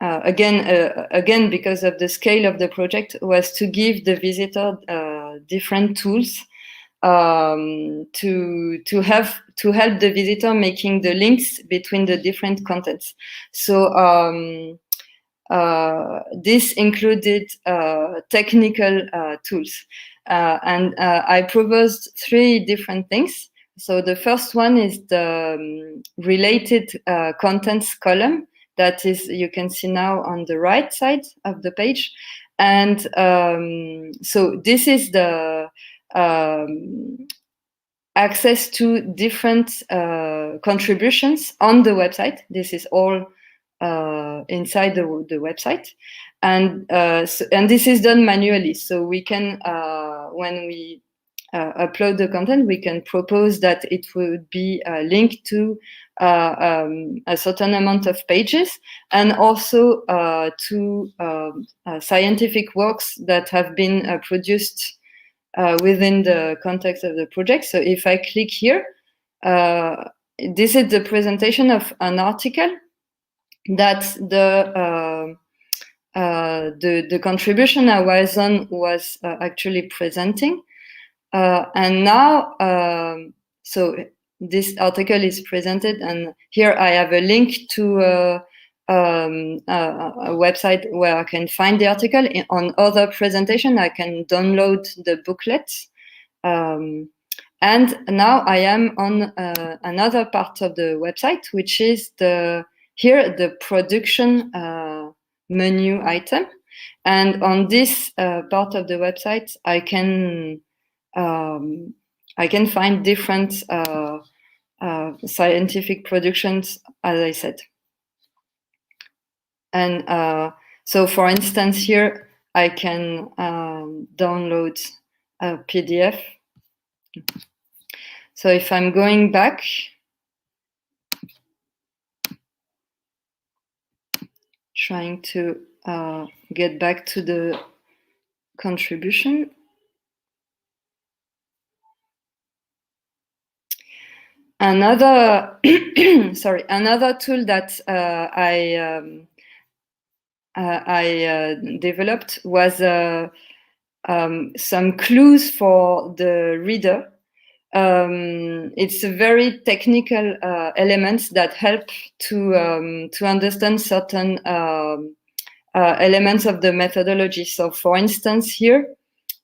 again, because of the scale of the project, was to give the visitor different tools to help the visitor making the links between the different contents. So this included technical tools, and I proposed 3 different things. So the first one is the related contents column that is, you can see now on the right side of the page. And so this is the access to different contributions on the website. This is all inside the website. And this is done manually. So we can, when we upload the content, we can propose that it would be linked to a certain amount of pages, and also to scientific works that have been produced within the context of the project. So if I click here, this is the presentation of an article that the contribution Horizon was actually presenting. And now, so this article is presented, and here I have a link to a website where I can find the article. On other presentation, I can download the booklet. And now I am on another part of the website, which is the production menu item. And on this part of the website, I can find different scientific productions, as I said. And so, for instance, here I can download a PDF. So if I'm going back, trying to get back to the contribution. Another tool that I developed was some clues for the reader. It's a very technical elements that help to understand certain elements of the methodology. So, for instance, here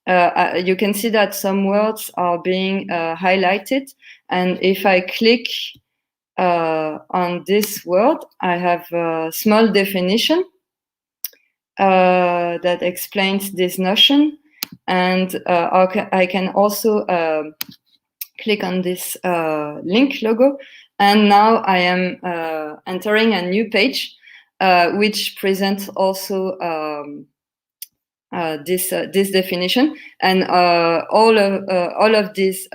you can see that some words are being highlighted, and if I click on this word, I have a small definition that explains this notion, and I can also click on this link logo, and now I am entering a new page which presents also this definition, and all of this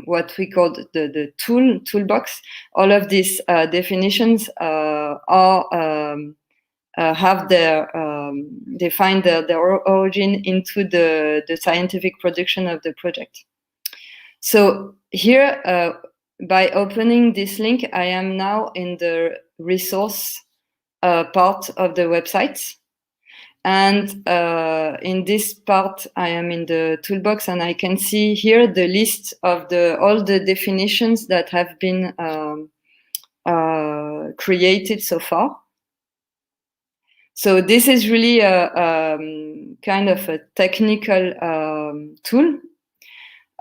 what we call the toolbox. All of these definitions have their they find their origin into the scientific production of the project. So here, by opening this link, I am now in the resource part of the website. And in this part, I am in the toolbox, and I can see here the list of all the definitions that have been created so far. So this is really a kind of a technical tool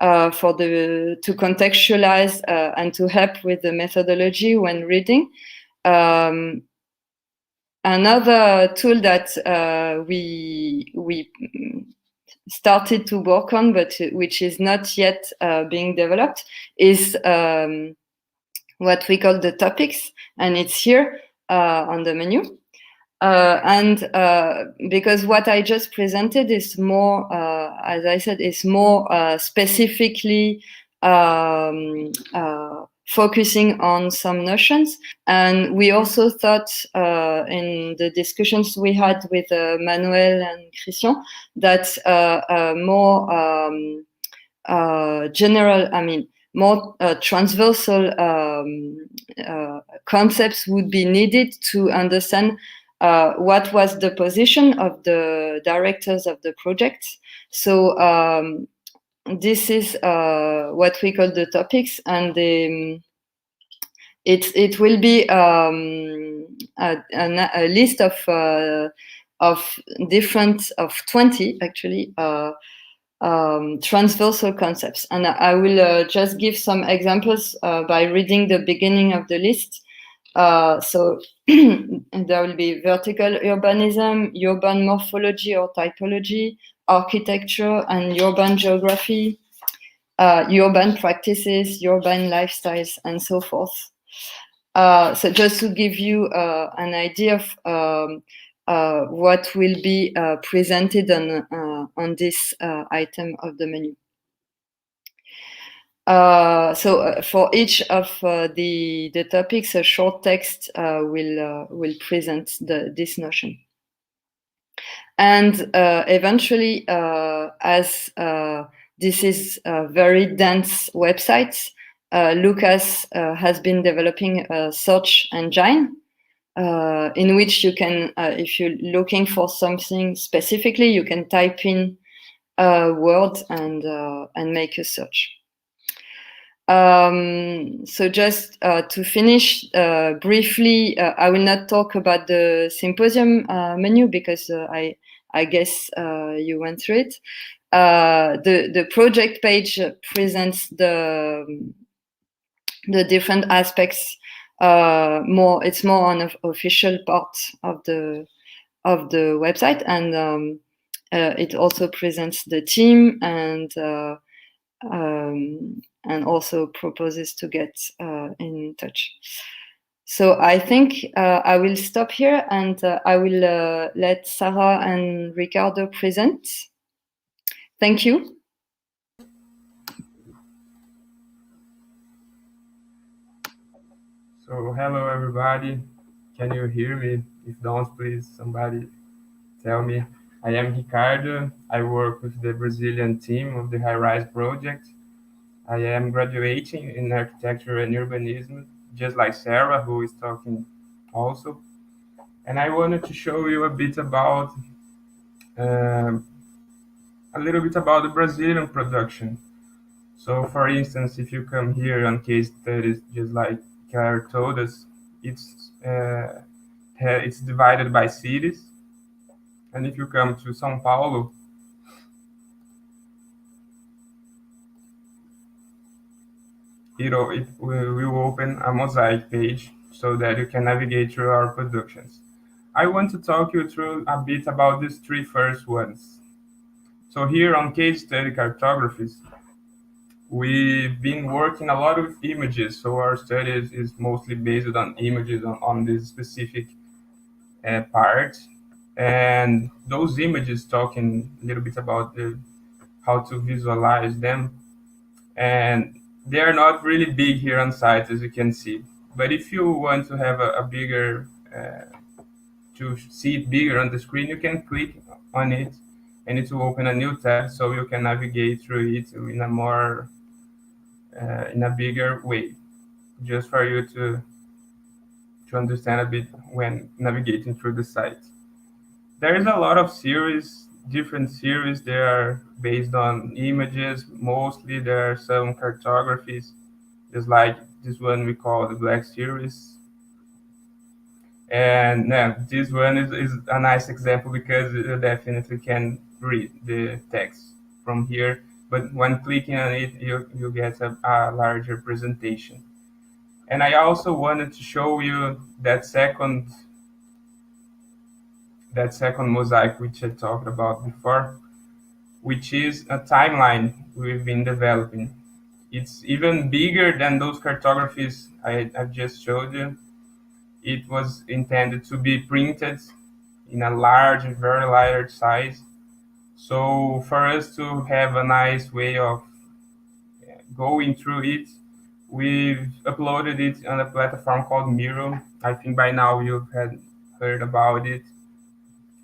to contextualize and to help with the methodology when reading. Another tool that we started to work on, but which is not yet being developed, is what we call the topics, and it's here on the menu. And because what I just presented is more, as I said, is more specifically focusing on some notions. And we also thought in the discussions we had with Manoel and Christian that more general, more transversal concepts would be needed to understand what was the position of the directors of the project. So this is what we call the topics, and it will be a list of different, of 20 actually transversal concepts. And I will just give some examples by reading the beginning of the list. So there will be vertical urbanism, urban morphology or typology, architecture and urban geography, urban practices, urban lifestyles, and so forth. So just to give you an idea of what will be presented on this item of the menu. So for each of the topics, a short text will present this notion. And eventually, as this is a very dense website, Lucas has been developing a search engine in which you can, if you're looking for something specifically, you can type in a word and make a search. So just to finish briefly, I will not talk about the Symposium menu because I guess you went through it. The project page presents the different aspects. It's more on an official part of the website, and it also presents the team and also proposes to get in touch. So I think I will stop here, and I will let Sarah and Ricardo present. Thank you. So hello everybody, can you hear me? If don't, please somebody tell me. I am Ricardo. I work with the Brazilian team of the Highrise project. I am graduating in architecture and urbanism, just like Sarah, who is talking also. And I wanted to show you a bit about, a little bit about the Brazilian production. So for instance, if you come here on case studies, just like Claire told us, it's divided by cities. And if you come to São Paulo, it will open a mosaic page so that you can navigate through our productions. I want to talk you through a bit about these three first ones. So here on case study cartographies, we've been working a lot with images. So our study is mostly based on images on this specific part. And those images talking a little bit about how to visualize them. And they are not really big here on site, as you can see. But if you want to have a bigger, to see it bigger on the screen, you can click on it and it will open a new tab so you can navigate through it in a more, in a bigger way, just for you to understand a bit when navigating through the site. There is a lot of series, different series. They are based on images. Mostly there are some cartographies, just like this one we call the Black series. And this one is a nice example because you definitely can read the text from here. But when clicking on it, you get a larger presentation. And I also wanted to show you that second mosaic which I talked about before, which is a timeline we've been developing. It's even bigger than those cartographies I just showed you. It was intended to be printed in a large, very large size. So for us to have a nice way of going through it, We've uploaded it on a platform called Miro. I think by now you've heard about it.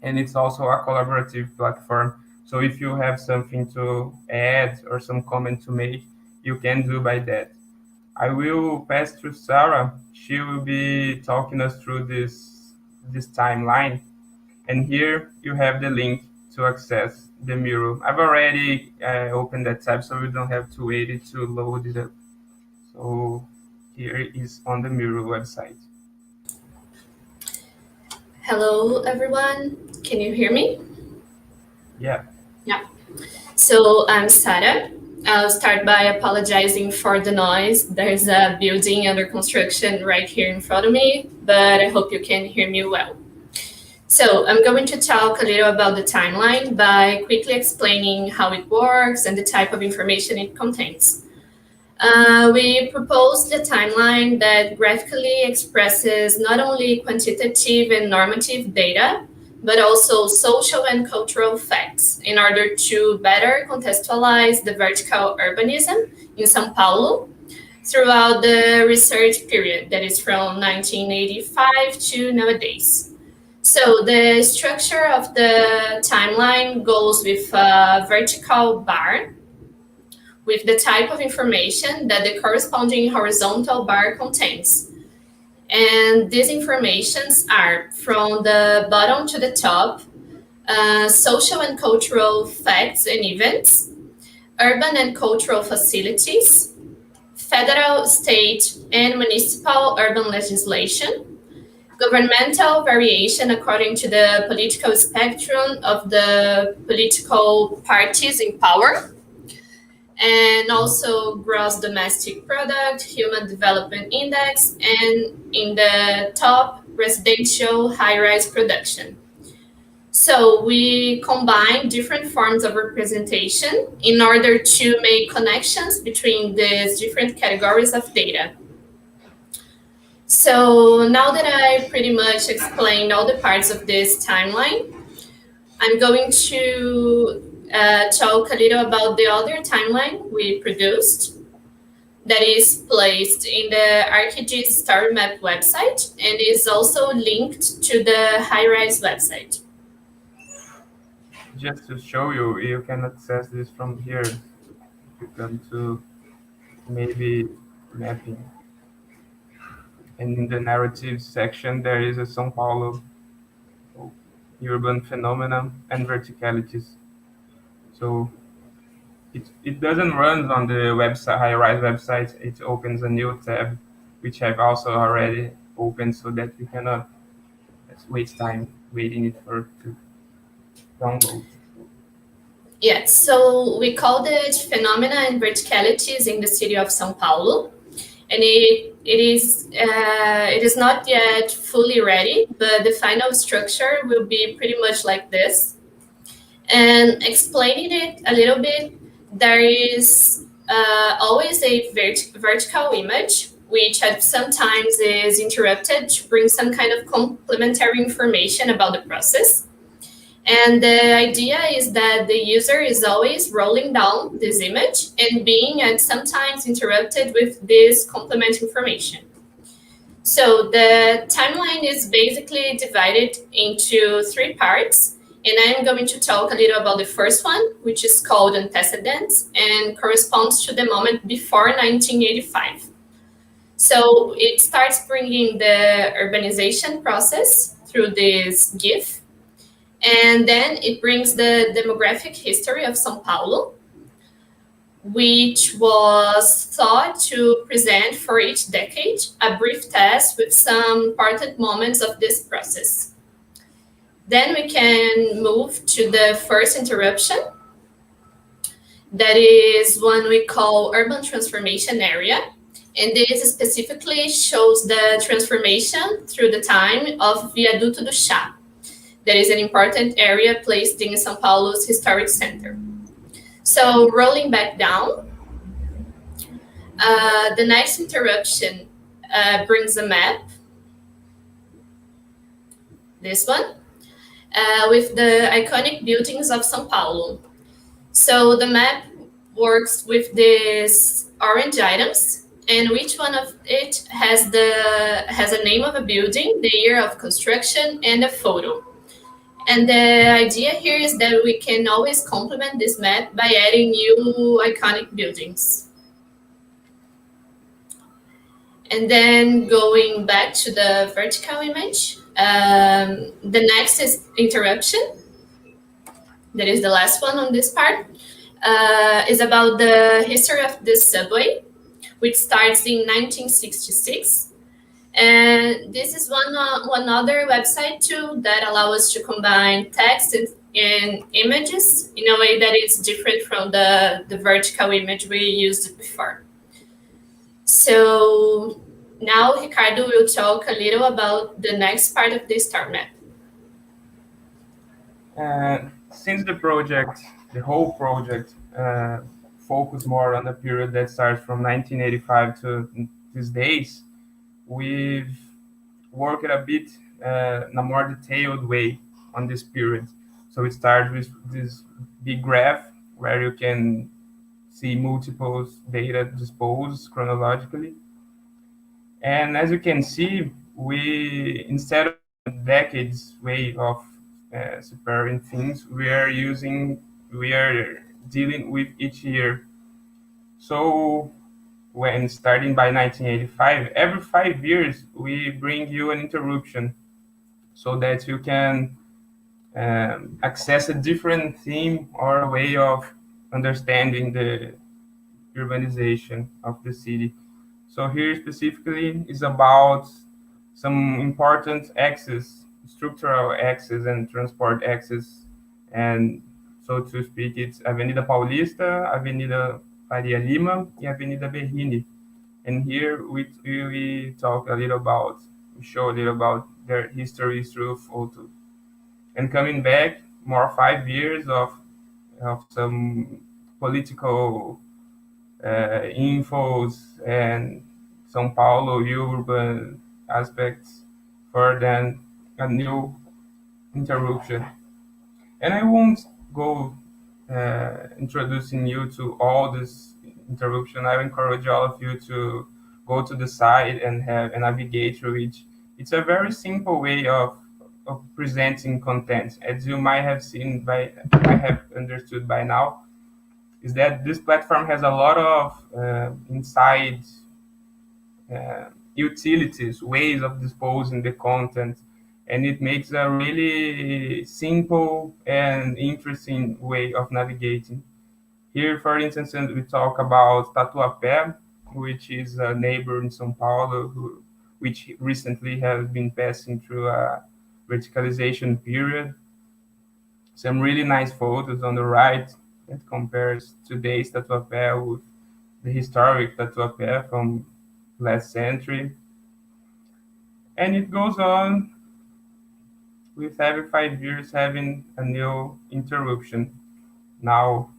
And it's also a collaborative platform. So if you have something to add or some comment to make, you can do by that. I will pass to Sarah. She will be talking us through this timeline. And here you have the link to access the Miro. I've already opened that tab, so we don't have to wait it to load it up. So here it is on the Miro website. Hello, everyone. Can you hear me? Yeah. Yeah. So I'm Sarah. I'll start by apologizing for the noise. There's a building under construction right here in front of me, but I hope you can hear me well. So I'm going to talk a little about the timeline by quickly explaining how it works and the type of information it contains. We proposed a timeline that graphically expresses not only quantitative and normative data, but also social and cultural facts in order to better contextualize the vertical urbanism in São Paulo throughout the research period that is from 1985 to nowadays. So the structure of the timeline goes with a vertical bar with the type of information that the corresponding horizontal bar contains. And these informations are from the bottom to the top, social and cultural facts and events, urban and cultural facilities, federal, state, and municipal urban legislation, governmental variation according to the political spectrum of the political parties in power, and also gross domestic product, human development index, and in the top, residential high-rise production. So we combine different forms of representation in order to make connections between these different categories of data. So now that I pretty much explained all the parts of this timeline, I'm going to talk a little about the other timeline we produced that is placed in the ArcGIS Story Map website and is also linked to the Highrise website. Just to show you, you can access this from here. You come to maybe mapping. And in the narrative section, there is a São Paulo urban phenomenon and verticalities. So it doesn't run on the website, Highrise website. It opens a new tab, which I've also already opened so that you cannot waste time waiting it for to download. Yeah, so we called it Phenomena and Verticalities in the City of São Paulo. And it is not yet fully ready, but the final structure will be pretty much like this. And explaining it a little bit, there is always a vertical image, which sometimes is interrupted to bring some kind of complementary information about the process. And the idea is that the user is always rolling down this image and being sometimes interrupted with this complement information. So the timeline is basically divided into 3 parts. And I'm going to talk a little about the first one, which is called Antecedents and corresponds to the moment before 1985. So it starts bringing the urbanization process through this GIF. And then it brings the demographic history of São Paulo, which was thought to present for each decade a brief test with some important moments of this process. Then we can move to the first interruption. That is one we call urban transformation area. And this specifically shows the transformation through the time of Viaduto do Chá. That is an important area placed in São Paulo's historic center. So rolling back down, the next interruption brings a map, this one, with the iconic buildings of São Paulo. So the map works with these orange items, and each one of it has a name of a building, the year of construction, and a photo. And the idea here is that we can always complement this map by adding new iconic buildings. And then going back to the vertical image, the next is interruption. That is the last one on this part. Is about the history of this subway, which starts in 1966. And this is one other website too that allows us to combine text and images in a way that is different from the vertical image we used before. So now Ricardo will talk a little about the next part of the star map. Since the whole project, focus more on the period that starts from 1985 to these days, we've worked a bit in a more detailed way on this period. So it starts with this big graph where you can see multiple data disposed chronologically. And as you can see, we, instead of decades way of separating things, we are dealing with each year. So when starting by 1985, every 5 years, we bring you an interruption so that you can access a different theme or a way of understanding the urbanization of the city. So here specifically is about some important axes, structural axes and transport axes. And so to speak, it's Avenida Paulista, Avenida Faria Lima, and Avenida Berrini. And here we talk a little about, we show a little about their history through photo. And coming back, more 5 years of some political infos and São Paulo urban aspects for then a new interruption. And I won't go introducing you to all this interruption. I encourage all of you to go to the site and have and navigate through it. It's a very simple way of presenting content, as you might have seen I have understood by now, is that this platform has a lot of inside utilities, ways of disposing the content, and it makes a really simple and interesting way of navigating. Here, for instance, we talk about Tatuapé, which is a neighbor in São Paulo, which recently has been passing through a verticalization period. Some really nice photos on the right that compares today's Tatuapé with the historic Tatuapé from last century. And it goes on with every 5 years having a new interruption. Now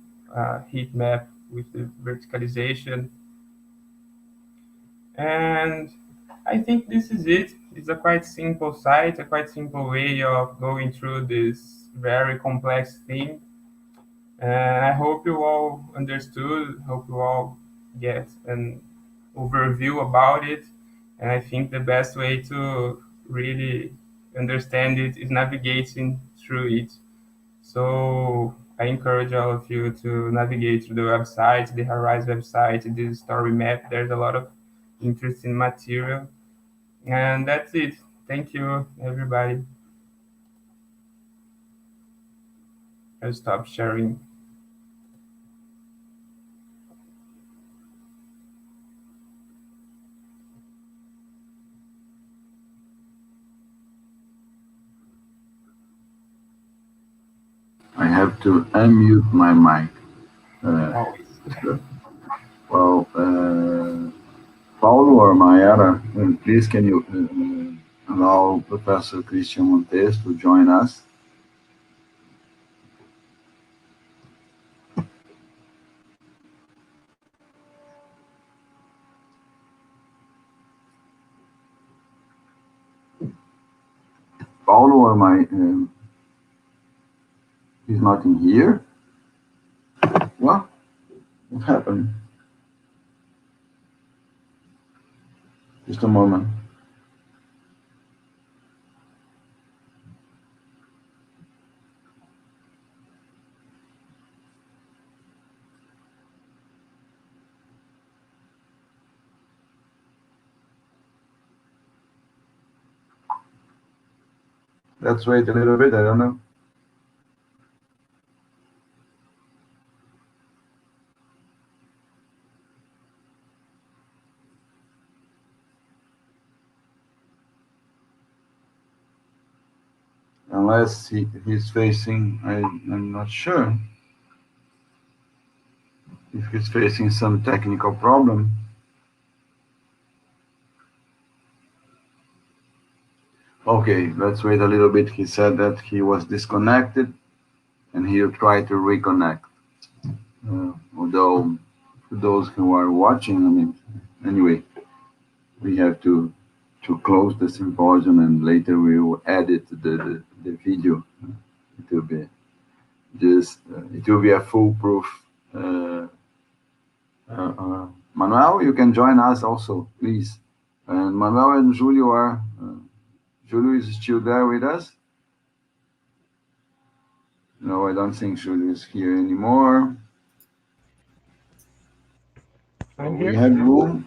heat map with the verticalization. And I think this is it. It's a quite simple site, a quite simple way of going through this very complex theme. And I hope you all understood, hope you all get an overview about it. And I think the best way to really understand it is navigating through it. So I encourage all of you to navigate through the website, the Highrise website, the story map. There's a lot of interesting material. And that's it. Thank you, everybody. I'll stop sharing. I have to unmute my mic. Always. Well, Paulo or Mayara, please can you allow Professor Christian Montés to join us? Paulo or he's not in here? What happened? Just a moment. Let's wait a little bit, I don't know. Unless he's facing, I'm not sure if he's facing some technical problem. Okay, let's wait a little bit. He said that he was disconnected and he'll try to reconnect. Although, for those who are watching, I mean, anyway, we have to close the symposium and later we will edit the video. It will be just, it will be a foolproof. Manoel, you can join us also, please. And Manoel and Julio are, Julio is still there with us. No, I don't think Julio is here anymore. I'm We here. have room.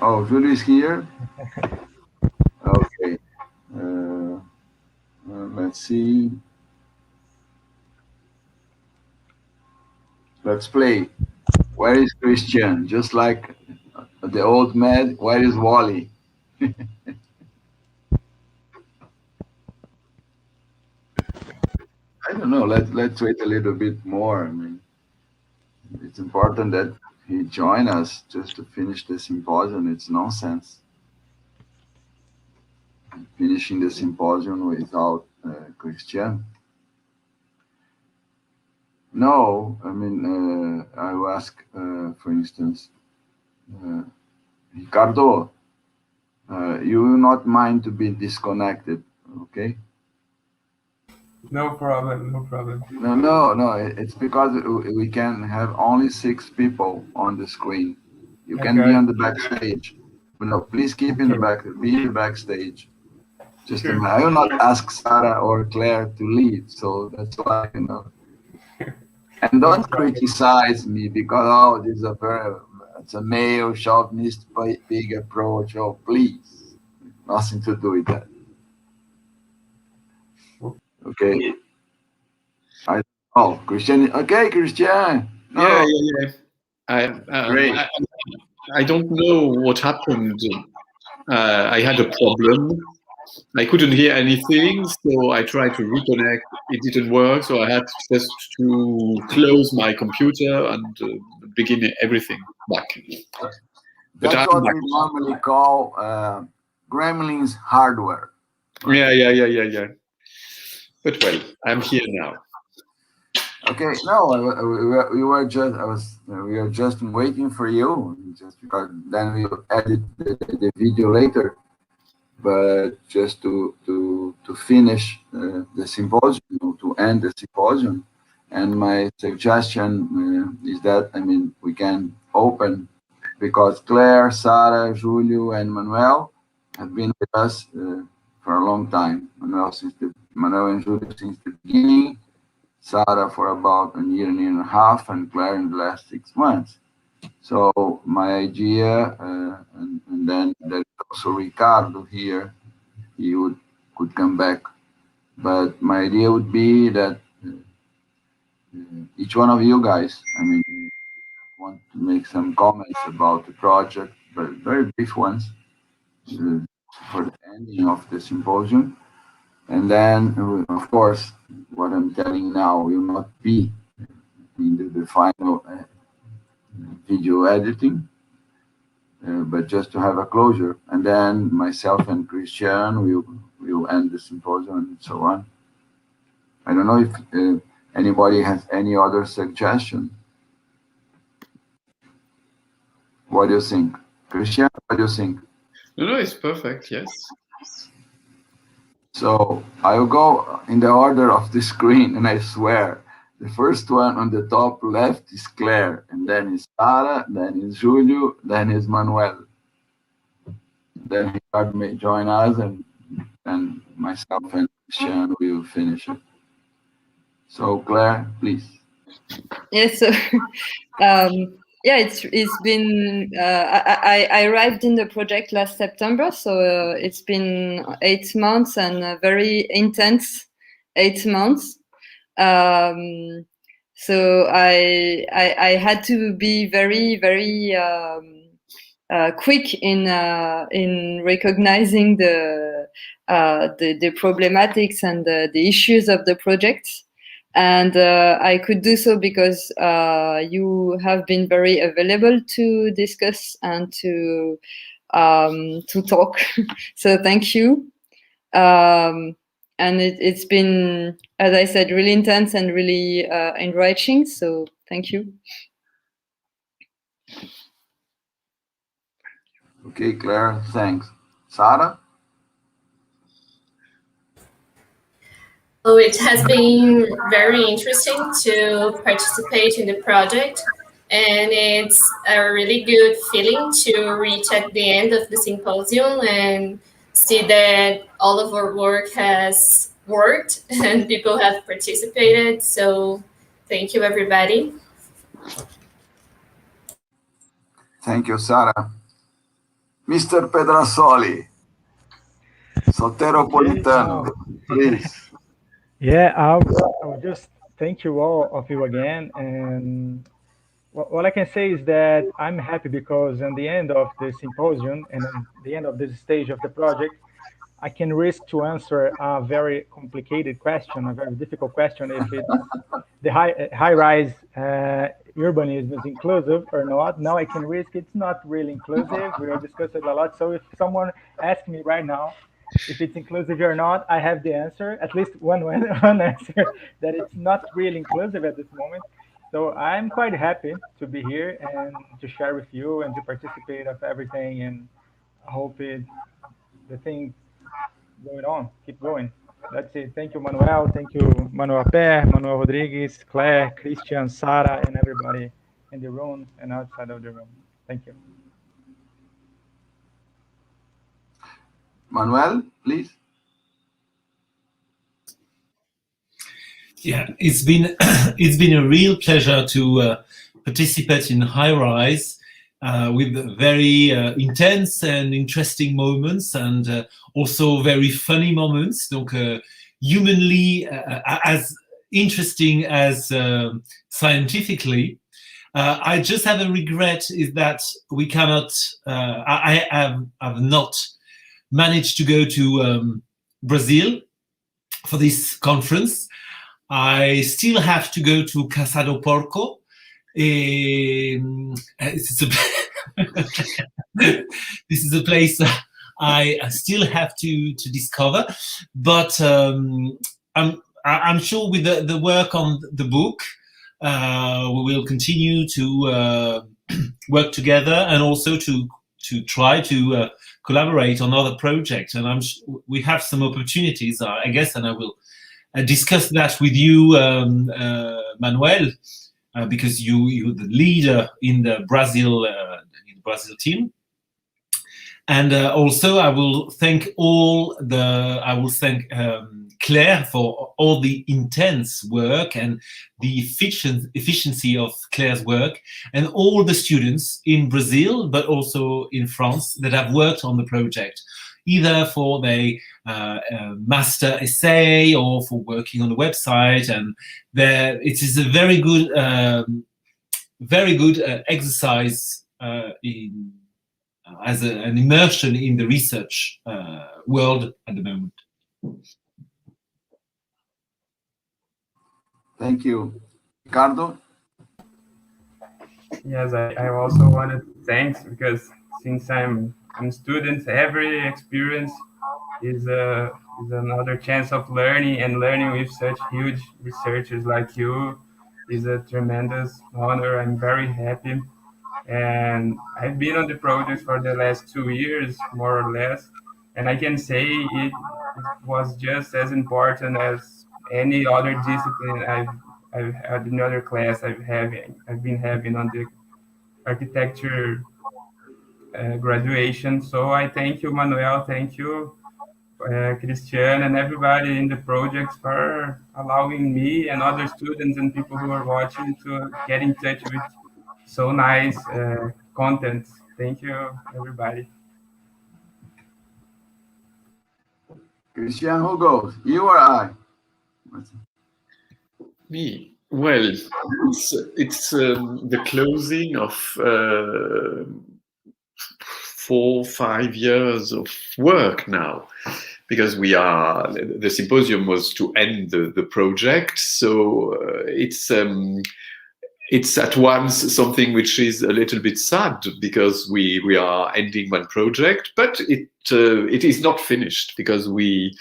Oh, Julio is here. Okay. Let's see. Let's play. Where is Christian? Just like the old man, where is Wally? I don't know. Let's wait a little bit more. I mean, it's important that he join us just to finish the symposium. It's nonsense finishing the symposium without Christian. No, I mean, I will ask, for instance, Ricardo, you will not mind to be disconnected, okay? No problem, no problem. No, it's because we can have only 6 people on the screen. You can be on the backstage. But no, please keep in the back, be in the backstage. Just Sure. I will not ask Sarah or Claire to leave, so that's why, you know. And don't criticize me because, oh, this is it's a male chauvinist big approach. Oh, please, nothing to do with that. Okay. Christian. Okay, Christian. No. Yeah. Great. I don't know what happened. I had a problem. I couldn't hear anything, so I tried to reconnect. It didn't work, so I had just to close my computer and begin everything back. But That's what we normally call Gremlins hardware. Yeah. But well, I'm here now. Okay, no, we were just waiting for you, just because then we will edit the video later. But just to finish the symposium, to end the symposium, and my suggestion is that, I mean, we can open, because Claire, Sarah, Julio, and Manoel have been with us for a long time. Manoel and Julio since the beginning, Sarah for about a year and a half, and Claire in the last 6 months. So my idea, and then there's also Ricardo here, he could come back. But my idea would be that each one of you guys, I mean, want to make some comments about the project, but very brief ones for the ending of the symposium. And then, of course, what I'm telling now will not be in the final video editing, but just to have a closure. And then myself and Christian will end the symposium and so on. I don't know if anybody has any other suggestion. What do you think? Christian, what do you think? No, it's perfect, yes. So I'll go in the order of the screen, and I swear, the first one on the top left is Claire, and then is Sarah, then is Julio, then is Manoel. then Ricardo may join us, and myself and Christian will finish it. So Claire, please. Yes. So, yeah, it's been. I arrived in the project last September, so it's been 8 months and a very intense 8 months. So I had to be very quick in recognizing the problematics and the issues of the project. And I could do so because you have been very available to discuss and to talk. So thank you. And it's been, as I said, really intense and really enriching. So thank you. Okay, Claire, thanks. Sarah? Oh, it has been very interesting to participate in the project, and it's a really good feeling to reach at the end of the symposium and see that all of our work has worked and people have participated. So thank you, everybody. Thank you, Sarah. Mr. Pedrasoli, Soteropolitano, please. Yeah, I'll just thank you all of you again. And what I can say is that I'm happy because at the end of the symposium and at the end of this stage of the project, I can risk to answer a very complicated question, a very difficult question, if it's the high-rise urbanism is inclusive or not. Now I can risk it's not really inclusive. We are discussing a lot. So if someone asks me right now if it's inclusive or not, I have the answer, at least one answer, that it's not really inclusive at this moment. So I'm quite happy to be here and to share with you and to participate of everything. And I hope the thing going on, keep going. That's it. Thank you, Manoel. Thank you, Manoel, Manoel Rodrigues, Claire, Christian, Sarah, and everybody in the room and outside of the room. Thank you. Manoel, please. Yeah, it's been a real pleasure to participate in Highrise with very intense and interesting moments, and also very funny moments. Donc, humanly as interesting as scientifically. I just have a regret is that we cannot. I have not managed to go to Brazil for this conference. I still have to go to Casa do Porco. This is a place I still have to discover, but I'm sure with the work on the book, we will continue to work together and also to try to collaborate on other projects. And we have some opportunities, I guess, and I will discuss that with you, Manoel, because you're the leader in the Brazil team. And also, I will thank Claire for all the intense work and the efficiency of Claire's work, and all the students in Brazil, but also in France, that have worked on the project, either for their master essay or for working on the website. And it is a very good exercise as an immersion in the research world at the moment. Thank you. Ricardo? Yes, I also want to thank, because since I'm a student, every experience is another chance of learning, and learning with such huge researchers like you is a tremendous honor. I'm very happy. And I've been on the project for the last 2 years, more or less, and I can say it was just as important as any other discipline I've had in other class I've been having on the architecture graduation. So I thank you, Manoel. Thank you, Christian, and everybody in the project for allowing me and other students and people who are watching to get in touch with so nice content. Thank you, everybody. Christian, who goes? You or I? Me. Well, it's the closing of 4-5 years of work now, because the symposium was to end the project, so it's at once something which is a little bit sad, because we are ending one project, but it is not finished, because we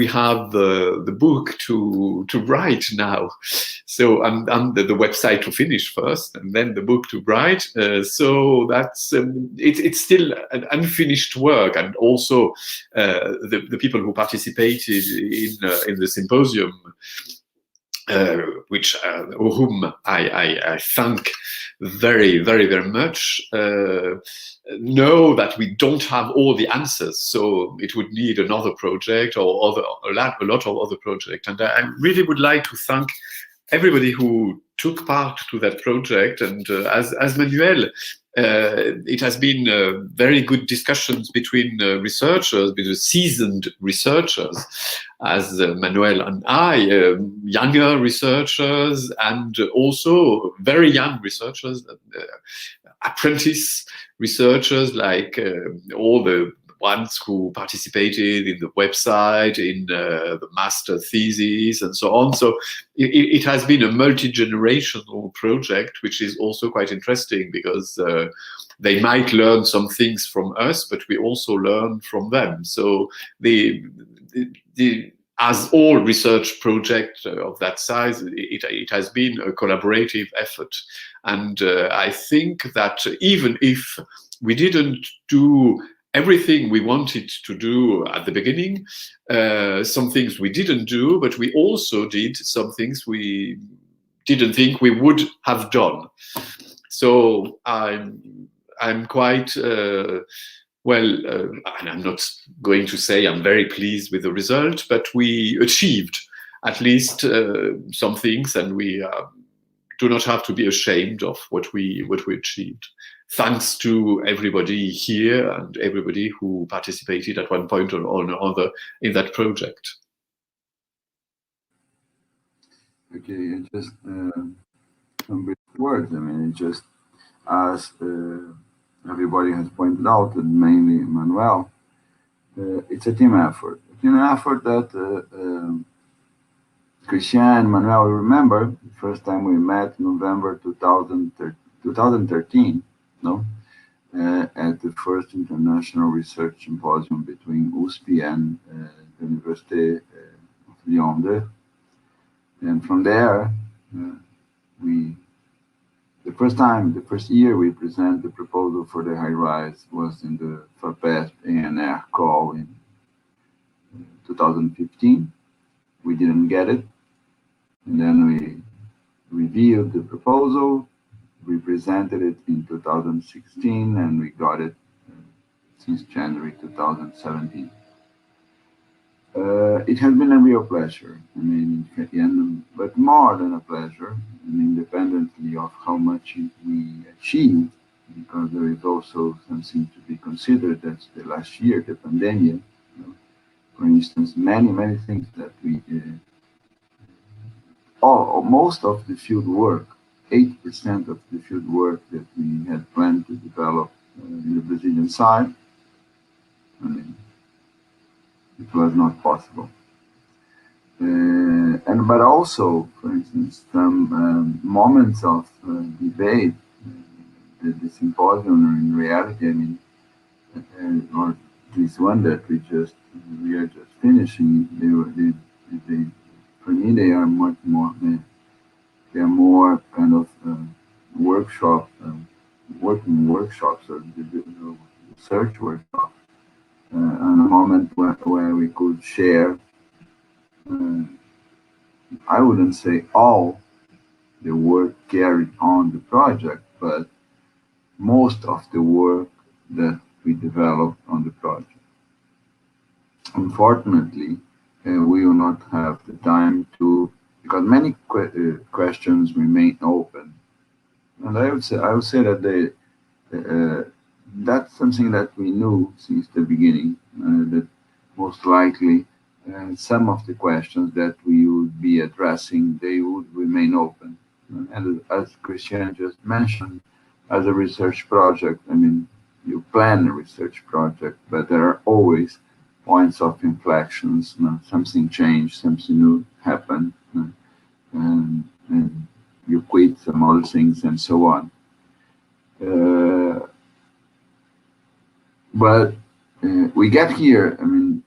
have the book to write now. So and the website to finish first, and then the book to write. So that's it's still an unfinished work, and also the people who participated in the symposium, whom I thank very, very, very much, know that we don't have all the answers, so it would need another project or a lot of other projects. And I really would like to thank everybody who took part to that project. And as Manuel, it has been very good discussions between researchers, between seasoned researchers, as Manoel and I, younger researchers, and also very young researchers, apprentice researchers, like all the ones who participated in the website, in the master thesis, and so on. So it has been a multi-generational project, which is also quite interesting, because they might learn some things from us, but we also learn from them. So as all research projects of that size, it has been a collaborative effort. And I think that even if we didn't do everything we wanted to do at the beginning, some things we didn't do, but we also did some things we didn't think we would have done. So I'm quite and I'm not going to say I'm very pleased with the result, but we achieved at least some things, and we do not have to be ashamed of what we achieved. Thanks to everybody here and everybody who participated at one point or another in that project. Okay, just some brief words. I mean, just as everybody has pointed out, and mainly Manoel, it's a team effort. A team effort that Christian and Manoel remember the first time we met, November 2013, no? At the first international research symposium between USP and the University of Lyon. And from there, the first year we presented the proposal for the Highrise was in the FAPESP ANR call in 2015. We didn't get it. And then we reviewed the proposal. We presented it in 2016, and we got it since January 2017. It has been a real pleasure. I mean, but more than a pleasure, and independently of how much we achieved, because there is also something to be considered. That's the last year, the pandemic. You know, for instance, many things that we most of the field work, 8% of the field work that we had planned to develop in the Brazilian side, I mean, it was not possible. But also, for instance, some moments of debate, the symposium, in reality, I mean, or this one that we are just finishing, for me, they are much more. They are more kind of working workshops, or research workshops, and a moment where we could share. I wouldn't say all the work carried on the project, but most of the work that we developed on the project. Unfortunately, we will not have the time to, because many questions remain open. And I would say that that's something that we knew since the beginning, that most likely some of the questions that we would be addressing, they would remain open. And as Christian just mentioned, as a research project, I mean, you plan a research project, but there are always points of inflections, something changed, something new happened, and you quit some other things and so on. But we get here, I mean,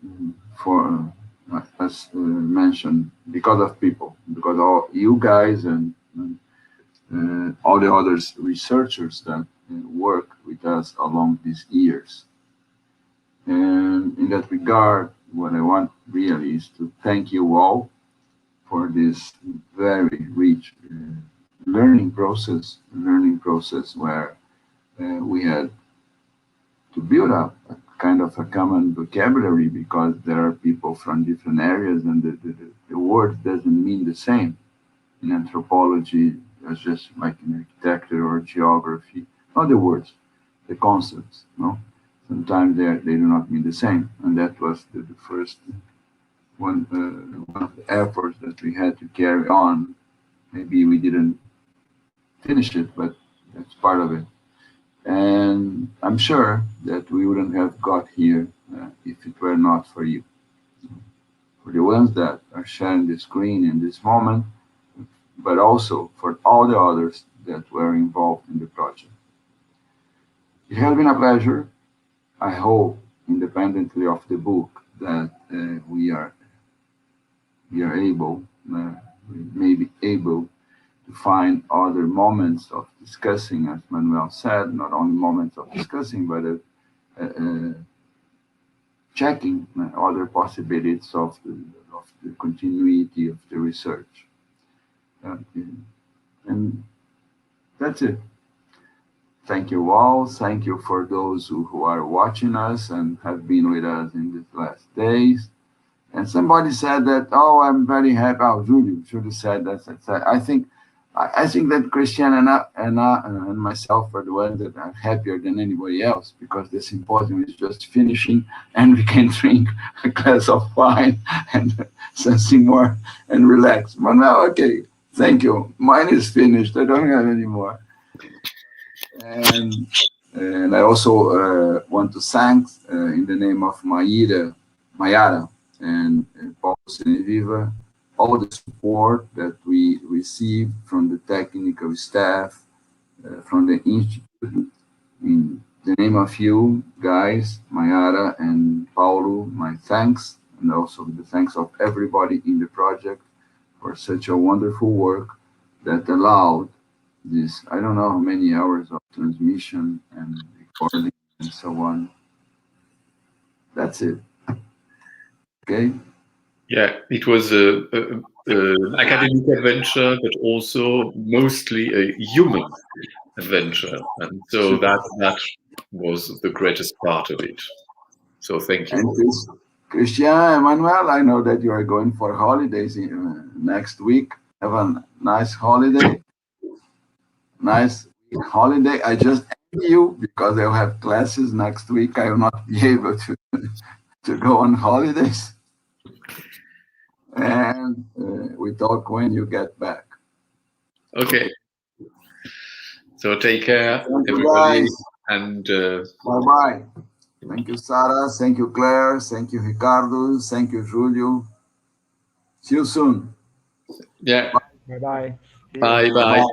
for, as mentioned, because of people, because all you guys and all the other researchers that work with us along these years. And in that regard, what I want really is to thank you all for this very rich learning process where we had to build up a kind of a common vocabulary, because there are people from different areas and the word doesn't mean the same. In anthropology, it's just like in architecture or geography, not the words, the concepts, no? Sometimes they do not mean the same. And that was the first one of the efforts that we had to carry on. Maybe we didn't finish it, but that's part of it. And I'm sure that we wouldn't have got here if it were not for you. For the ones that are sharing the screen in this moment, but also for all the others that were involved in the project. It has been a pleasure. I hope, independently of the book, that we may be able to find other moments of discussing, as Manoel said, not only moments of discussing, but checking other possibilities of the continuity of the research. And that's it. Thank you all. Thank you for those who are watching us and have been with us in these last days. And somebody said that, oh, I'm very happy. Oh, Julio said that. I think that Christian and myself are the ones that are happier than anybody else, because the symposium is just finishing and we can drink a glass of wine and something more and relax. But now, okay, thank you. Mine is finished. I don't have any more. And I also want to thank, in the name of Mayara and Paulo Seneviva, all the support that we received from the technical staff, from the institute. In the name of you guys, Mayara and Paulo, my thanks, and also the thanks of everybody in the project for such a wonderful work that allowed this, I don't know how many hours of transmission and recording and so on. That's it. Okay. Yeah, it was an academic adventure, but also mostly a human adventure, and so that was the greatest part of it. So thank you. And Christian and Manoel, I know that you are going for holidays next week. Have a nice holiday. Nice holiday. I just envy you because I'll have classes next week. I will not be able to go on holidays. And we talk when you get back. Okay. So take care, everybody, and bye-bye. Thank you, Sarah. Thank you, Claire. Thank you, Ricardo. Thank you, Julio. See you soon. Yeah. Bye-bye. Bye-bye.